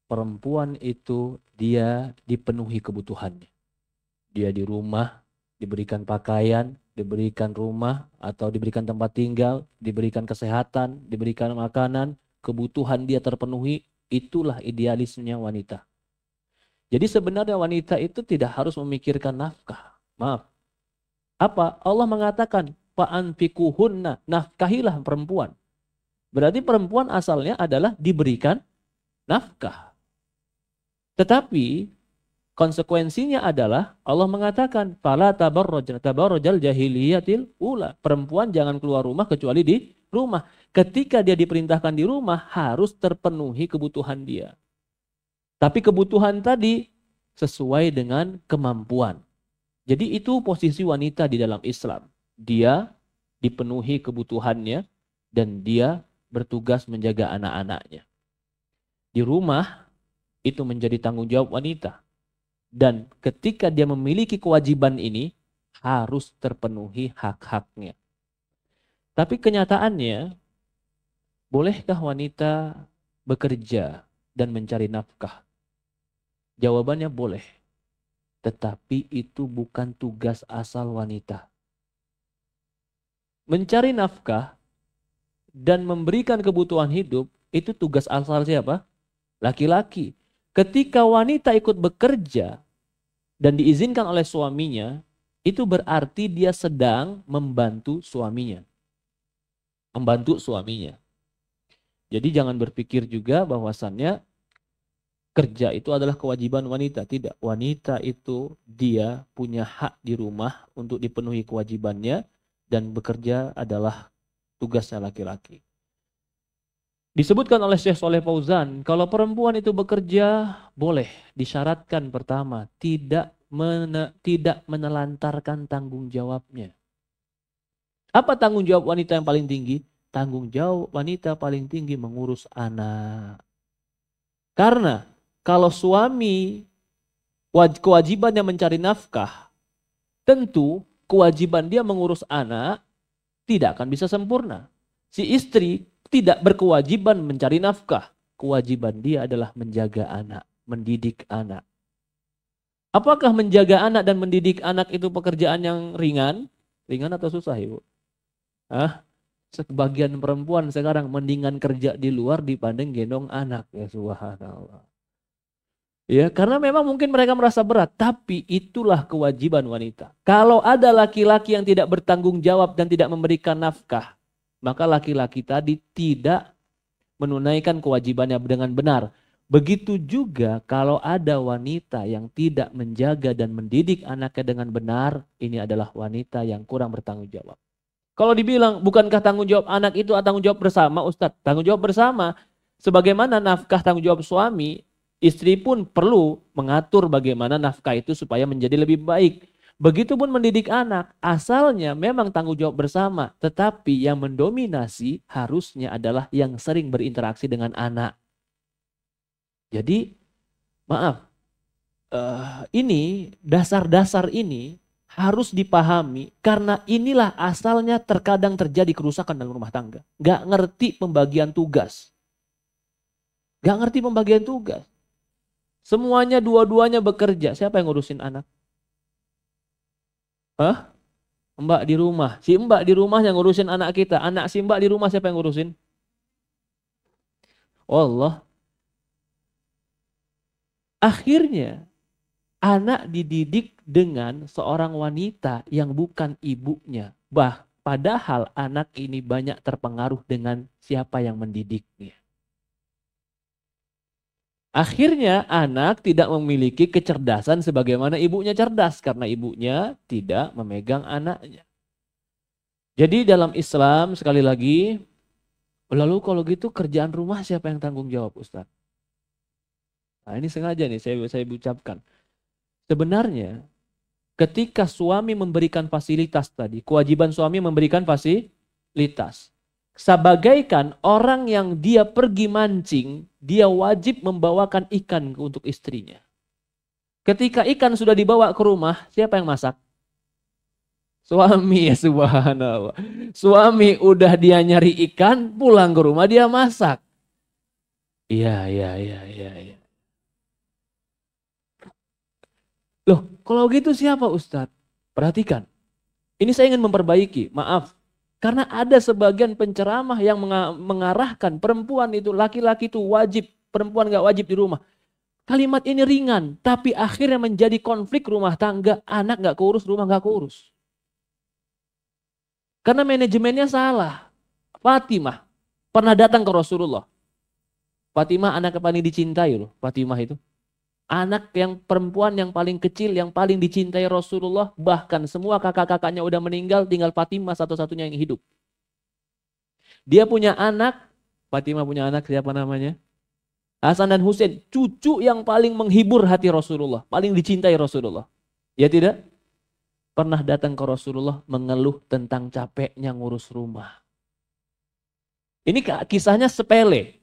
Perempuan itu dia dipenuhi kebutuhannya. Dia di rumah, diberikan pakaian, diberikan rumah atau diberikan tempat tinggal, diberikan kesehatan, diberikan makanan, kebutuhan dia terpenuhi, itulah idealisnya wanita. Jadi sebenarnya wanita itu tidak harus memikirkan nafkah. Maaf. Apa? Allah mengatakan, fa'anfikuhunna, nafkahilah perempuan. Berarti perempuan asalnya adalah diberikan nafkah. Tetapi konsekuensinya adalah Allah mengatakan, fala tabarrajal jahiliyatil ula. Perempuan jangan keluar rumah kecuali di rumah. Ketika dia diperintahkan di rumah, harus terpenuhi kebutuhan dia. Tapi kebutuhan tadi sesuai dengan kemampuan. Jadi itu posisi wanita di dalam Islam. Dia dipenuhi kebutuhannya dan dia bertugas menjaga anak-anaknya. Di rumah itu menjadi tanggung jawab wanita. Dan ketika dia memiliki kewajiban ini harus terpenuhi hak-haknya. Tapi kenyataannya, bolehkah wanita bekerja dan mencari nafkah? Jawabannya boleh. Tetapi itu bukan tugas asal wanita. Mencari nafkah dan memberikan kebutuhan hidup itu tugas asal siapa? Laki-laki. Ketika wanita ikut bekerja dan diizinkan oleh suaminya, itu berarti dia sedang membantu suaminya. Membantu suaminya. Jadi jangan berpikir juga bahwasannya kerja itu adalah kewajiban wanita. Tidak. Wanita itu dia punya hak di rumah untuk dipenuhi kewajibannya dan bekerja adalah tugasnya laki-laki. Disebutkan oleh Syekh Shalih Fauzan, kalau perempuan itu bekerja boleh disyaratkan pertama tidak menelantarkan tanggung jawabnya. Apa tanggung jawab wanita yang paling tinggi? Tanggung jawab wanita paling tinggi mengurus anak. Karena kalau suami kewajibannya mencari nafkah, tentu kewajiban dia mengurus anak tidak akan bisa sempurna. Si istri tidak berkewajiban mencari nafkah. Kewajiban dia adalah menjaga anak, mendidik anak. Apakah menjaga anak dan mendidik anak itu pekerjaan yang ringan? Ringan atau susah, Ibu? Sebagian perempuan sekarang mendingan kerja di luar dibanding gendong anak. Ya subhanallah. Ya, karena memang mungkin mereka merasa berat, tapi itulah kewajiban wanita. Kalau ada laki-laki yang tidak bertanggung jawab dan tidak memberikan nafkah, maka laki-laki tadi tidak menunaikan kewajibannya dengan benar. Begitu juga kalau ada wanita yang tidak menjaga dan mendidik anaknya dengan benar, ini adalah wanita yang kurang bertanggung jawab. Kalau dibilang, bukankah tanggung jawab anak itu tanggung jawab bersama, Ustadz? Tanggung jawab bersama. Sebagaimana nafkah tanggung jawab suami, istri pun perlu mengatur bagaimana nafkah itu supaya menjadi lebih baik. Begitupun mendidik anak, asalnya memang tanggung jawab bersama, tetapi yang mendominasi harusnya adalah yang sering berinteraksi dengan anak. Jadi, maaf, ini dasar-dasar ini harus dipahami karena inilah asalnya terkadang terjadi kerusakan dalam rumah tangga. Gak ngerti pembagian tugas. Gak ngerti pembagian tugas. Semuanya dua-duanya bekerja. Siapa yang ngurusin anak? Mbak di rumah. Si mbak di rumah yang ngurusin anak kita. Anak si mbak di rumah siapa yang ngurusin? Allah. Akhirnya anak dididik dengan seorang wanita yang bukan ibunya. Padahal anak ini banyak terpengaruh dengan siapa yang mendidiknya. Akhirnya anak tidak memiliki kecerdasan sebagaimana ibunya cerdas. Karena ibunya tidak memegang anaknya. Jadi dalam Islam sekali lagi, lalu kalau gitu kerjaan rumah siapa yang tanggung jawab, Ustaz? Nah ini sengaja nih saya ucapkan. Sebenarnya ketika suami memberikan fasilitas tadi, kewajiban suami memberikan fasilitas. Sebagaikan orang yang dia pergi mancing, dia wajib membawakan ikan untuk istrinya. Ketika ikan sudah dibawa ke rumah, siapa yang masak? Suami, ya subhanallah. Suami udah dia nyari ikan, pulang ke rumah dia masak. Iya. Loh, kalau gitu siapa Ustadz? Perhatikan. Ini saya ingin memperbaiki, maaf. Karena ada sebagian penceramah yang mengarahkan perempuan itu, laki-laki itu wajib, perempuan gak wajib di rumah. Kalimat ini ringan, tapi akhirnya menjadi konflik rumah tangga, anak gak keurus, rumah gak keurus. Karena manajemennya salah. Fatimah pernah datang ke Rasulullah. Fatimah anak yang paling dicintai loh, Fatimah itu. Anak yang perempuan yang paling kecil, yang paling dicintai Rasulullah. Bahkan semua kakak-kakaknya udah meninggal, tinggal Fatimah satu-satunya yang hidup. Dia punya anak, Fatimah punya anak siapa namanya? Hasan dan Husain, cucu yang paling menghibur hati Rasulullah. Paling dicintai Rasulullah. Ya tidak? Pernah datang ke Rasulullah mengeluh tentang capeknya ngurus rumah. Ini kisahnya sepele.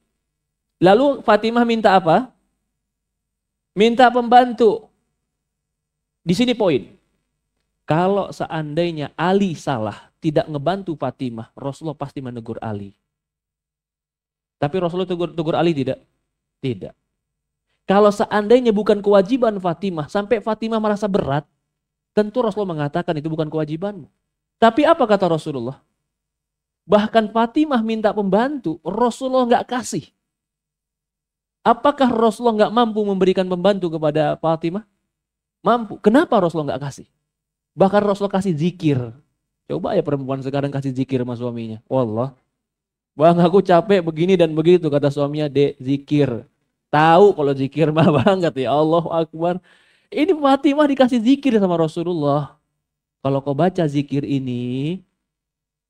Lalu Fatimah minta apa? Minta pembantu. Di sini poin. Kalau seandainya Ali salah, tidak ngebantu Fatimah, Rasulullah pasti menegur Ali. Tapi Rasulullah tegur Ali tidak? Tidak. Kalau seandainya bukan kewajiban Fatimah, sampai Fatimah merasa berat, tentu Rasulullah mengatakan itu bukan kewajibanmu. Tapi apa kata Rasulullah? Bahkan Fatimah minta pembantu, Rasulullah nggak kasih. Apakah Rasulullah nggak mampu memberikan pembantu kepada Fatimah? Mampu. Kenapa Rasulullah nggak kasih? Bahkan Rasulullah kasih zikir. Coba ya perempuan sekarang kasih zikir sama suaminya. Wallah. Bang aku capek begini dan begitu kata suaminya, Dek zikir. Tahu kalau zikir mah banget ya Allahu Akbar. Ini Fatimah dikasih zikir sama Rasulullah. Kalau kau baca zikir ini,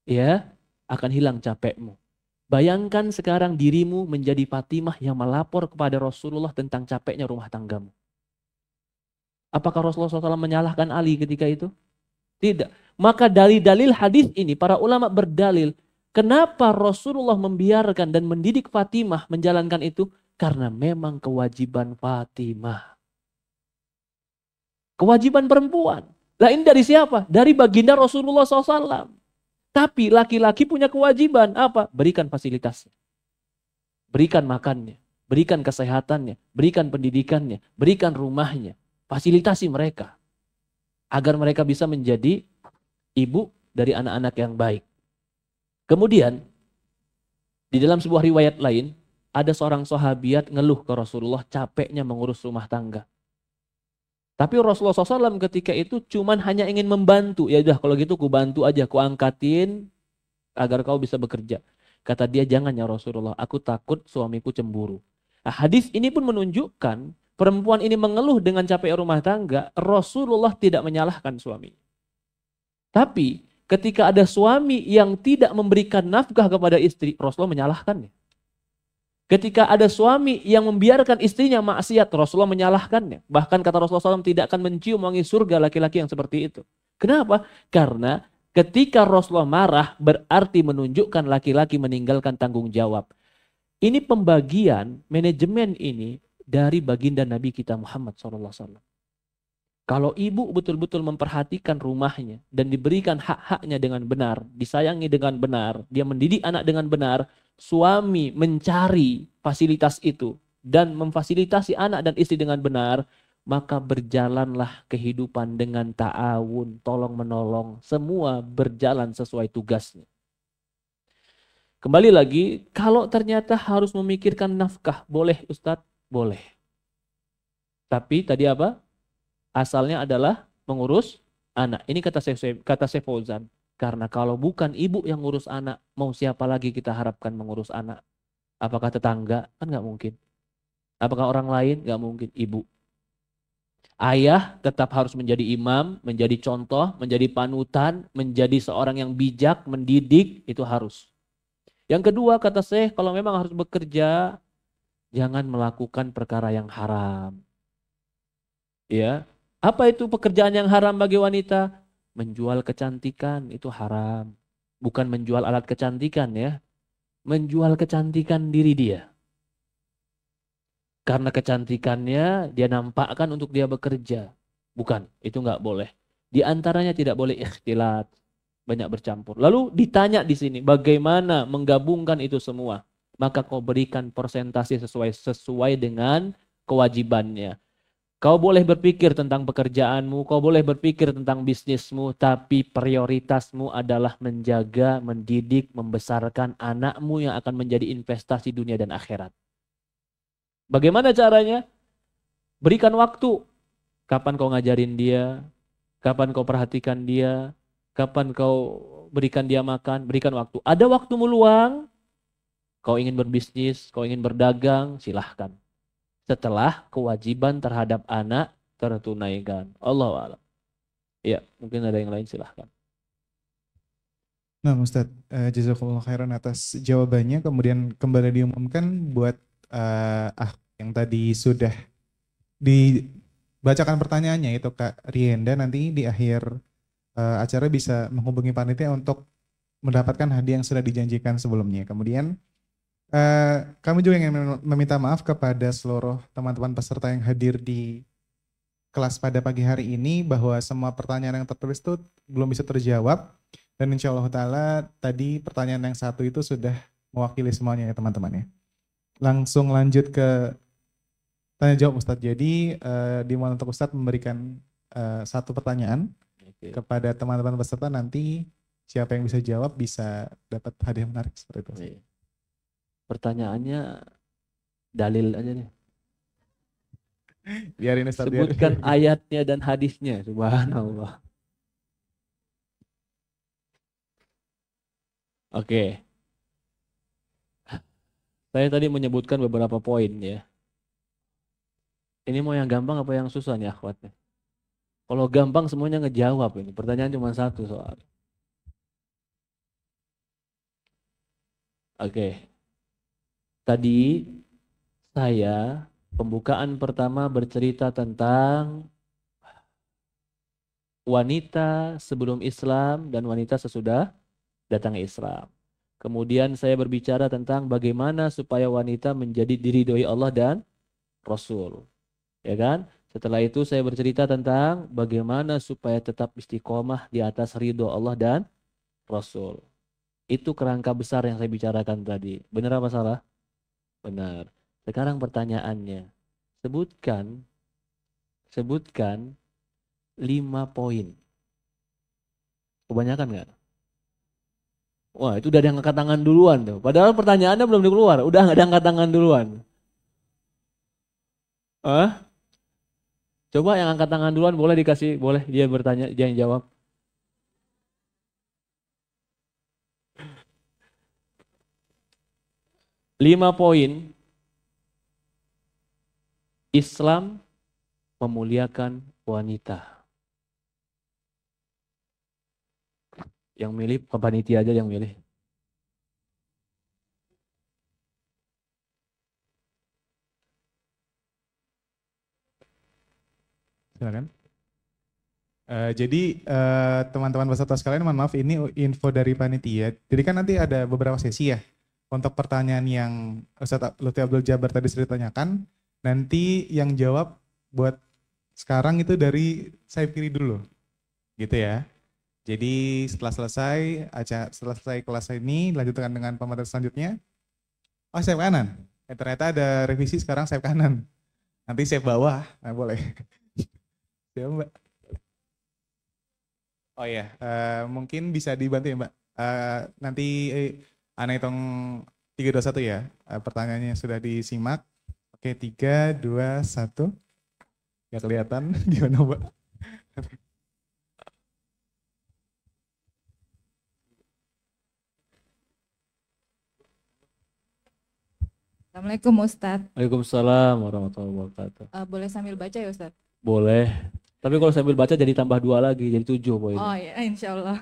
ya akan hilang capekmu. Bayangkan sekarang dirimu menjadi Fatimah yang melapor kepada Rasulullah tentang capeknya rumah tanggamu. Apakah Rasulullah SAW menyalahkan Ali ketika itu? Tidak. Maka dalil-dalil hadis ini para ulama berdalil kenapa Rasulullah membiarkan dan mendidik Fatimah menjalankan itu? Karena memang kewajiban Fatimah. Kewajiban perempuan. Lah ini dari siapa? Dari baginda Rasulullah SAW. Tapi laki-laki punya kewajiban apa? Berikan fasilitasnya. Berikan makannya, berikan kesehatannya, berikan pendidikannya, berikan rumahnya. Fasilitasi mereka agar mereka bisa menjadi ibu dari anak-anak yang baik. Kemudian di dalam sebuah riwayat lain ada seorang sahabiat ngeluh ke Rasulullah capeknya mengurus rumah tangga. Tapi Rasulullah SAW ketika itu cuman hanya ingin membantu. Ya udah kalau gitu ku bantu aja, ku angkatin agar kau bisa bekerja. Kata dia, jangan ya Rasulullah, aku takut suamiku cemburu. Nah, hadis ini pun menunjukkan perempuan ini mengeluh dengan capek rumah tangga, Rasulullah tidak menyalahkan suami. Tapi ketika ada suami yang tidak memberikan nafkah kepada istri, Rasulullah menyalahkannya. Ketika ada suami yang membiarkan istrinya maksiat, Rasulullah menyalahkannya. Bahkan kata Rasulullah SAW tidak akan mencium wangi surga laki-laki yang seperti itu. Kenapa? Karena ketika Rasulullah marah berarti menunjukkan laki-laki meninggalkan tanggung jawab. Ini pembagian manajemen ini dari baginda Nabi kita Muhammad SAW. Kalau ibu betul-betul memperhatikan rumahnya dan diberikan hak-haknya dengan benar, disayangi dengan benar, dia mendidik anak dengan benar, suami mencari fasilitas itu dan memfasilitasi anak dan istri dengan benar, maka berjalanlah kehidupan dengan ta'awun, tolong menolong, semua berjalan sesuai tugasnya. Kembali lagi, kalau ternyata harus memikirkan nafkah, boleh Ustadz? Boleh. Tapi tadi apa? Asalnya adalah mengurus anak. Ini kata Syekh Fauzan. Karena kalau bukan ibu yang ngurus anak, mau siapa lagi kita harapkan mengurus anak? Apakah tetangga? Kan nggak mungkin. Apakah orang lain? Nggak mungkin. Ibu. Ayah tetap harus menjadi imam, menjadi contoh, menjadi panutan, menjadi seorang yang bijak, mendidik, itu harus. Yang kedua kata Syekh, kalau memang harus bekerja, jangan melakukan perkara yang haram. Ya. Apa itu pekerjaan yang haram bagi wanita? Menjual kecantikan itu haram. Bukan menjual alat kecantikan ya. Menjual kecantikan diri dia. Karena kecantikannya dia nampakkan untuk dia bekerja. Bukan, itu nggak boleh. Di antaranya tidak boleh ikhtilat, banyak bercampur. Lalu ditanya di sini, bagaimana menggabungkan itu semua? Maka kau berikan persentase sesuai dengan kewajibannya. Kau boleh berpikir tentang pekerjaanmu, kau boleh berpikir tentang bisnismu, tapi prioritasmu adalah menjaga, mendidik, membesarkan anakmu yang akan menjadi investasi dunia dan akhirat. Bagaimana caranya? Berikan waktu. Kapan kau ngajarin dia, kapan kau perhatikan dia, kapan kau berikan dia makan, berikan waktu. Ada waktumu luang, kau ingin berbisnis, kau ingin berdagang, silahkan. Setelah kewajiban terhadap anak tertunaikan. Allahu a'lam. Ya, mungkin ada yang lain silahkan. Nah Ustadz, jazakumullah khairan atas jawabannya. Kemudian kembali diumumkan buat yang tadi sudah dibacakan pertanyaannya itu Kak Rienda, nanti di akhir acara bisa menghubungi panitia untuk mendapatkan hadiah yang sudah dijanjikan sebelumnya. Kemudian kami juga ingin meminta maaf kepada seluruh teman-teman peserta yang hadir di kelas pada pagi hari ini bahwa semua pertanyaan yang tertulis itu belum bisa terjawab, dan insya Allah Ta'ala tadi pertanyaan yang satu itu sudah mewakili semuanya ya teman-teman ya. Langsung lanjut ke tanya jawab Ustadz. Jadi dimohon untuk Ustadz memberikan satu pertanyaan kepada teman-teman peserta, nanti siapa yang bisa jawab bisa dapat hadiah menarik seperti itu. Pertanyaannya dalil aja nih. Biarin Ustadz. Sebutkan ayatnya dan hadisnya. Subhanallah. Oke. Saya tadi menyebutkan beberapa poin ya. Ini mau yang gampang apa yang susah nih akhwatnya? Kalau gampang semuanya ngejawab ini. Pertanyaan cuma satu soal. Oke. Tadi saya pembukaan pertama bercerita tentang wanita sebelum Islam dan wanita sesudah datang Islam. Kemudian saya berbicara tentang bagaimana supaya wanita menjadi diridhoi Allah dan Rasul. Ya kan? Setelah itu saya bercerita tentang bagaimana supaya tetap istiqomah di atas ridho Allah dan Rasul. Itu kerangka besar yang saya bicarakan tadi. Benar apa salah? Benar. Sekarang pertanyaannya, sebutkan 5 poin. Kebanyakan nggak? Wah, itu udah ada yang angkat tangan duluan tuh. Padahal pertanyaannya belum keluar, udah nggak ada yang angkat tangan duluan. Ah, coba yang angkat tangan duluan boleh dikasih, boleh dia bertanya, dia yang jawab. 5 poin Islam memuliakan wanita. Yang milih panitia aja yang milih. Silakan. Jadi teman-teman peserta sekalian, mohon maaf ini info dari panitia. Jadi kan nanti ada beberapa sesi ya. Untuk pertanyaan yang Ustadz Lutfi Abdul Jabar tadi sudah ditanyakan, nanti yang jawab buat sekarang itu dari saya pilih dulu, gitu ya. Jadi setelah selesai kelas ini, lanjutkan dengan pemateri selanjutnya. Oh, sayap kanan. Ternyata ada revisi sekarang sayap kanan. Nanti sayap bawah, nah, boleh. Siap, Mbak. Oh iya, mungkin bisa dibantu ya Mbak. Nanti Ana hitung 3, 2, 1 ya. Pertanyaannya sudah disimak. Oke, 3, 2, 1. Gak kelihatan, gimana Mbak? Assalamualaikum Ustadz. Waalaikumsalam warahmatullahi wabarakatuh. Boleh sambil baca ya Ustadz? Boleh. Tapi kalau sambil baca jadi tambah 2 lagi, jadi 7 poinnya. Oh ya, insya Allah.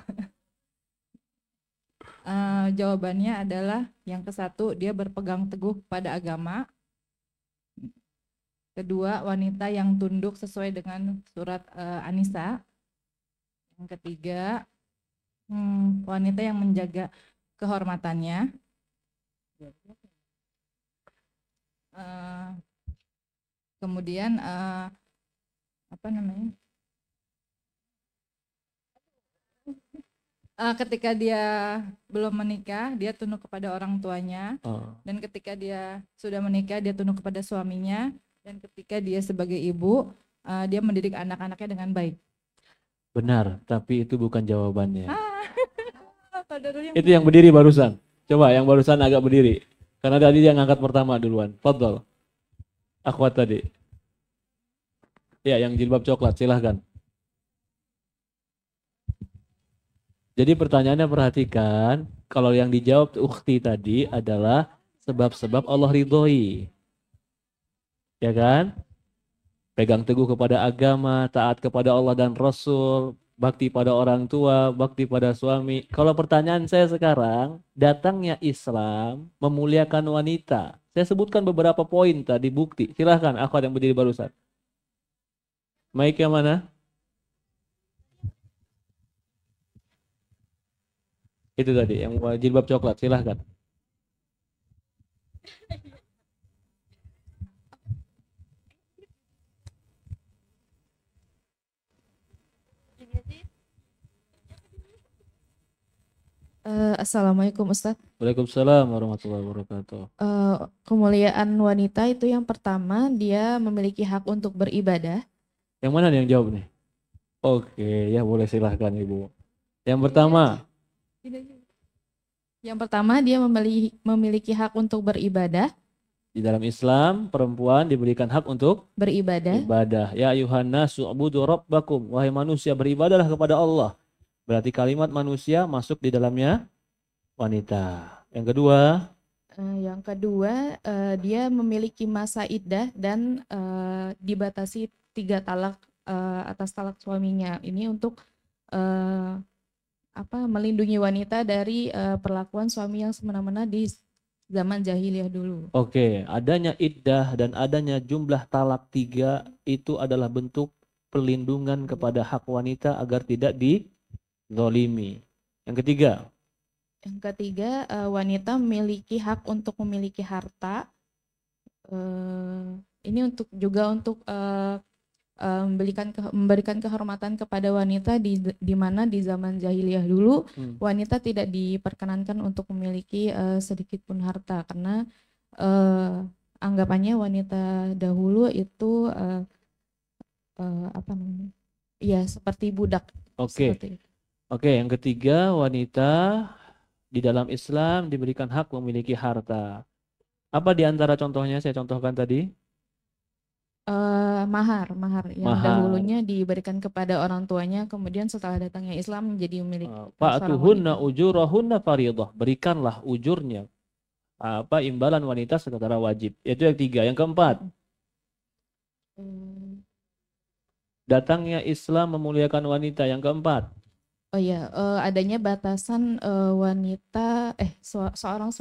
Jawabannya adalah yang ke-1, dia berpegang teguh pada agama. Kedua, wanita yang tunduk sesuai dengan surat An-Nisa. Yang ketiga, wanita yang menjaga kehormatannya. Kemudian apa namanya? Ketika dia belum menikah, dia tunduk kepada orang tuanya. Dan ketika dia sudah menikah, dia tunduk kepada suaminya. Dan ketika dia sebagai ibu, dia mendidik anak-anaknya dengan baik. Benar, tapi itu bukan jawabannya. Itu Yang yang berdiri barusan. Coba yang barusan agak berdiri. Karena tadi yang angkat pertama duluan. Fadol. Akhwat tadi. Ya, yang jilbab coklat, silahkan. Jadi pertanyaannya perhatikan, kalau yang dijawab ukhti tadi adalah sebab-sebab Allah ridhoi. Ya kan? Pegang teguh kepada agama, taat kepada Allah dan Rasul, bakti pada orang tua, bakti pada suami. Kalau pertanyaan saya sekarang, datangnya Islam memuliakan wanita. Saya sebutkan beberapa poin tadi bukti. Silahkan, aku yang berdiri barusan. Mic yang mana? Itu tadi, yang jilbab coklat, silahkan. Assalamualaikum Ustadz. Waalaikumsalam warahmatullahi wabarakatuh. Kemuliaan wanita itu yang pertama, dia memiliki hak untuk beribadah. Yang mana nih yang jawab nih? Oke, ya boleh silahkan Ibu. Yang pertama. Yang pertama, dia memiliki hak untuk beribadah. Di dalam Islam, perempuan diberikan hak untuk beribadah. Ya ayuhan nasu ubudu rabbakum. Wahai manusia, beribadahlah kepada Allah. Berarti kalimat manusia masuk di dalamnya wanita. Yang kedua, dia memiliki masa iddah dan dibatasi 3 talak atas talak suaminya. Ini untuk melindungi wanita dari perlakuan suami yang semena-mena di zaman jahiliyah dulu. Oke, adanya iddah dan adanya jumlah talak 3 itu adalah bentuk perlindungan kepada hak wanita agar tidak dizolimi. Yang ketiga, wanita memiliki hak untuk memiliki harta. Ini juga untuk memberikan kehormatan kepada wanita di mana di zaman jahiliyah dulu wanita tidak diperkenankan untuk memiliki sedikit pun harta karena anggapannya wanita dahulu itu apa namanya? Ya, seperti budak. Oke. Oke, yang ketiga, wanita di dalam Islam diberikan hak memiliki harta. Apa di antara contohnya saya contohkan tadi? Mahar yang dahulunya diberikan kepada orang tuanya, kemudian setelah datangnya Islam menjadi milik fa'atuhunna ujurahunna fariidah. Berikanlah ujurnya imbalan wanita secara wajib. Itu yang tiga. Yang keempat, datangnya Islam memuliakan wanita. Yang keempat, adanya batasan wanita seorang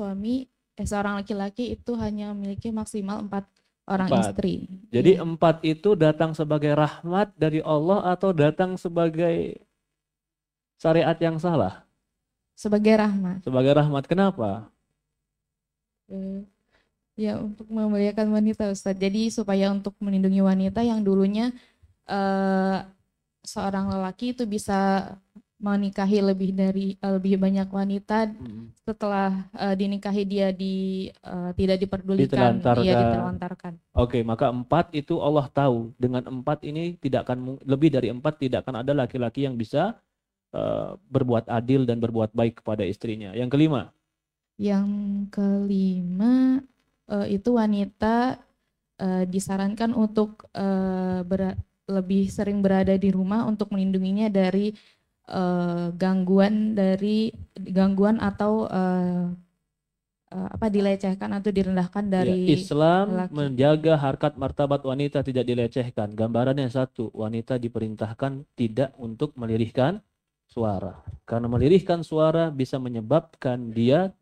laki-laki itu hanya memiliki maksimal 4 orang istri. Jadi 4 itu datang sebagai rahmat dari Allah atau datang sebagai syariat yang salah? Sebagai rahmat. Sebagai rahmat, kenapa? Ya, untuk memuliakan wanita, Ustadz. Jadi supaya untuk melindungi wanita yang dulunya seorang lelaki itu bisa menikahi lebih banyak wanita, setelah dinikahi dia tidak diperdulikan, ditelantarkan. Oke, maka 4 itu Allah tahu. Dengan 4 ini lebih dari 4 tidak akan ada laki-laki yang bisa berbuat adil dan berbuat baik kepada istrinya. Yang kelima? Yang kelima itu wanita disarankan untuk lebih sering berada di rumah untuk melindunginya dari gangguan atau dilecehkan atau direndahkan dari Islam laki. Menjaga harkat martabat wanita tidak dilecehkan. Gambarannya satu, wanita diperintahkan tidak untuk melirihkan suara. Karena melirihkan suara bisa menyebabkan dia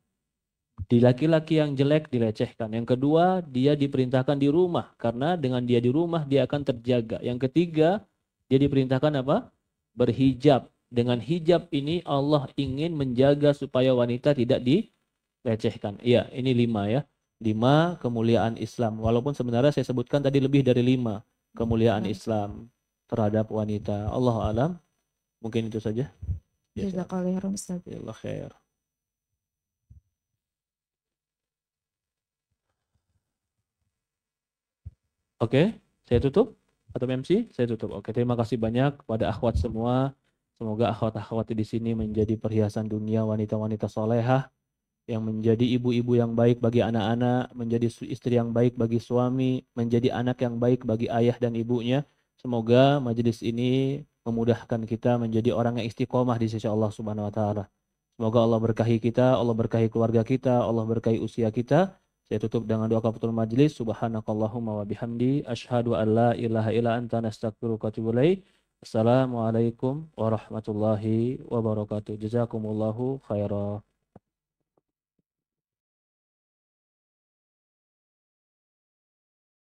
di laki-laki yang jelek dilecehkan. Yang kedua, dia diperintahkan di rumah karena dengan dia di rumah dia akan terjaga. Yang ketiga, dia diperintahkan apa? Berhijab. Dengan hijab ini Allah ingin menjaga supaya wanita tidak dilecehkan. Iya, ini 5 ya. 5 kemuliaan Islam. Walaupun sebenarnya saya sebutkan tadi lebih dari 5 kemuliaan Islam terhadap wanita. Allah alam. Mungkin itu saja. Jazakallahu khairan, Ustaz. Allah khair. Oke, saya tutup atau MC? Saya tutup. Oke, terima kasih banyak kepada akhwat semua. Semoga akhwat-akhwat di sini menjadi perhiasan dunia, wanita-wanita solehah yang menjadi ibu-ibu yang baik bagi anak-anak, menjadi istri yang baik bagi suami, menjadi anak yang baik bagi ayah dan ibunya. Semoga majelis ini memudahkan kita menjadi orang yang istiqomah di sisi Allah Subhanahu wa taala. Semoga Allah berkahi kita, Allah berkahi keluarga kita, Allah berkahi usia kita. Saya tutup dengan doa kafatul majlis. Subhanakallahumma wa bihamdi asyhadu an la ilaha illa anta nastaghfiruka wa atubu ilaik. Assalamualaikum warahmatullahi wabarakatuh. Jazakumullahu khairan.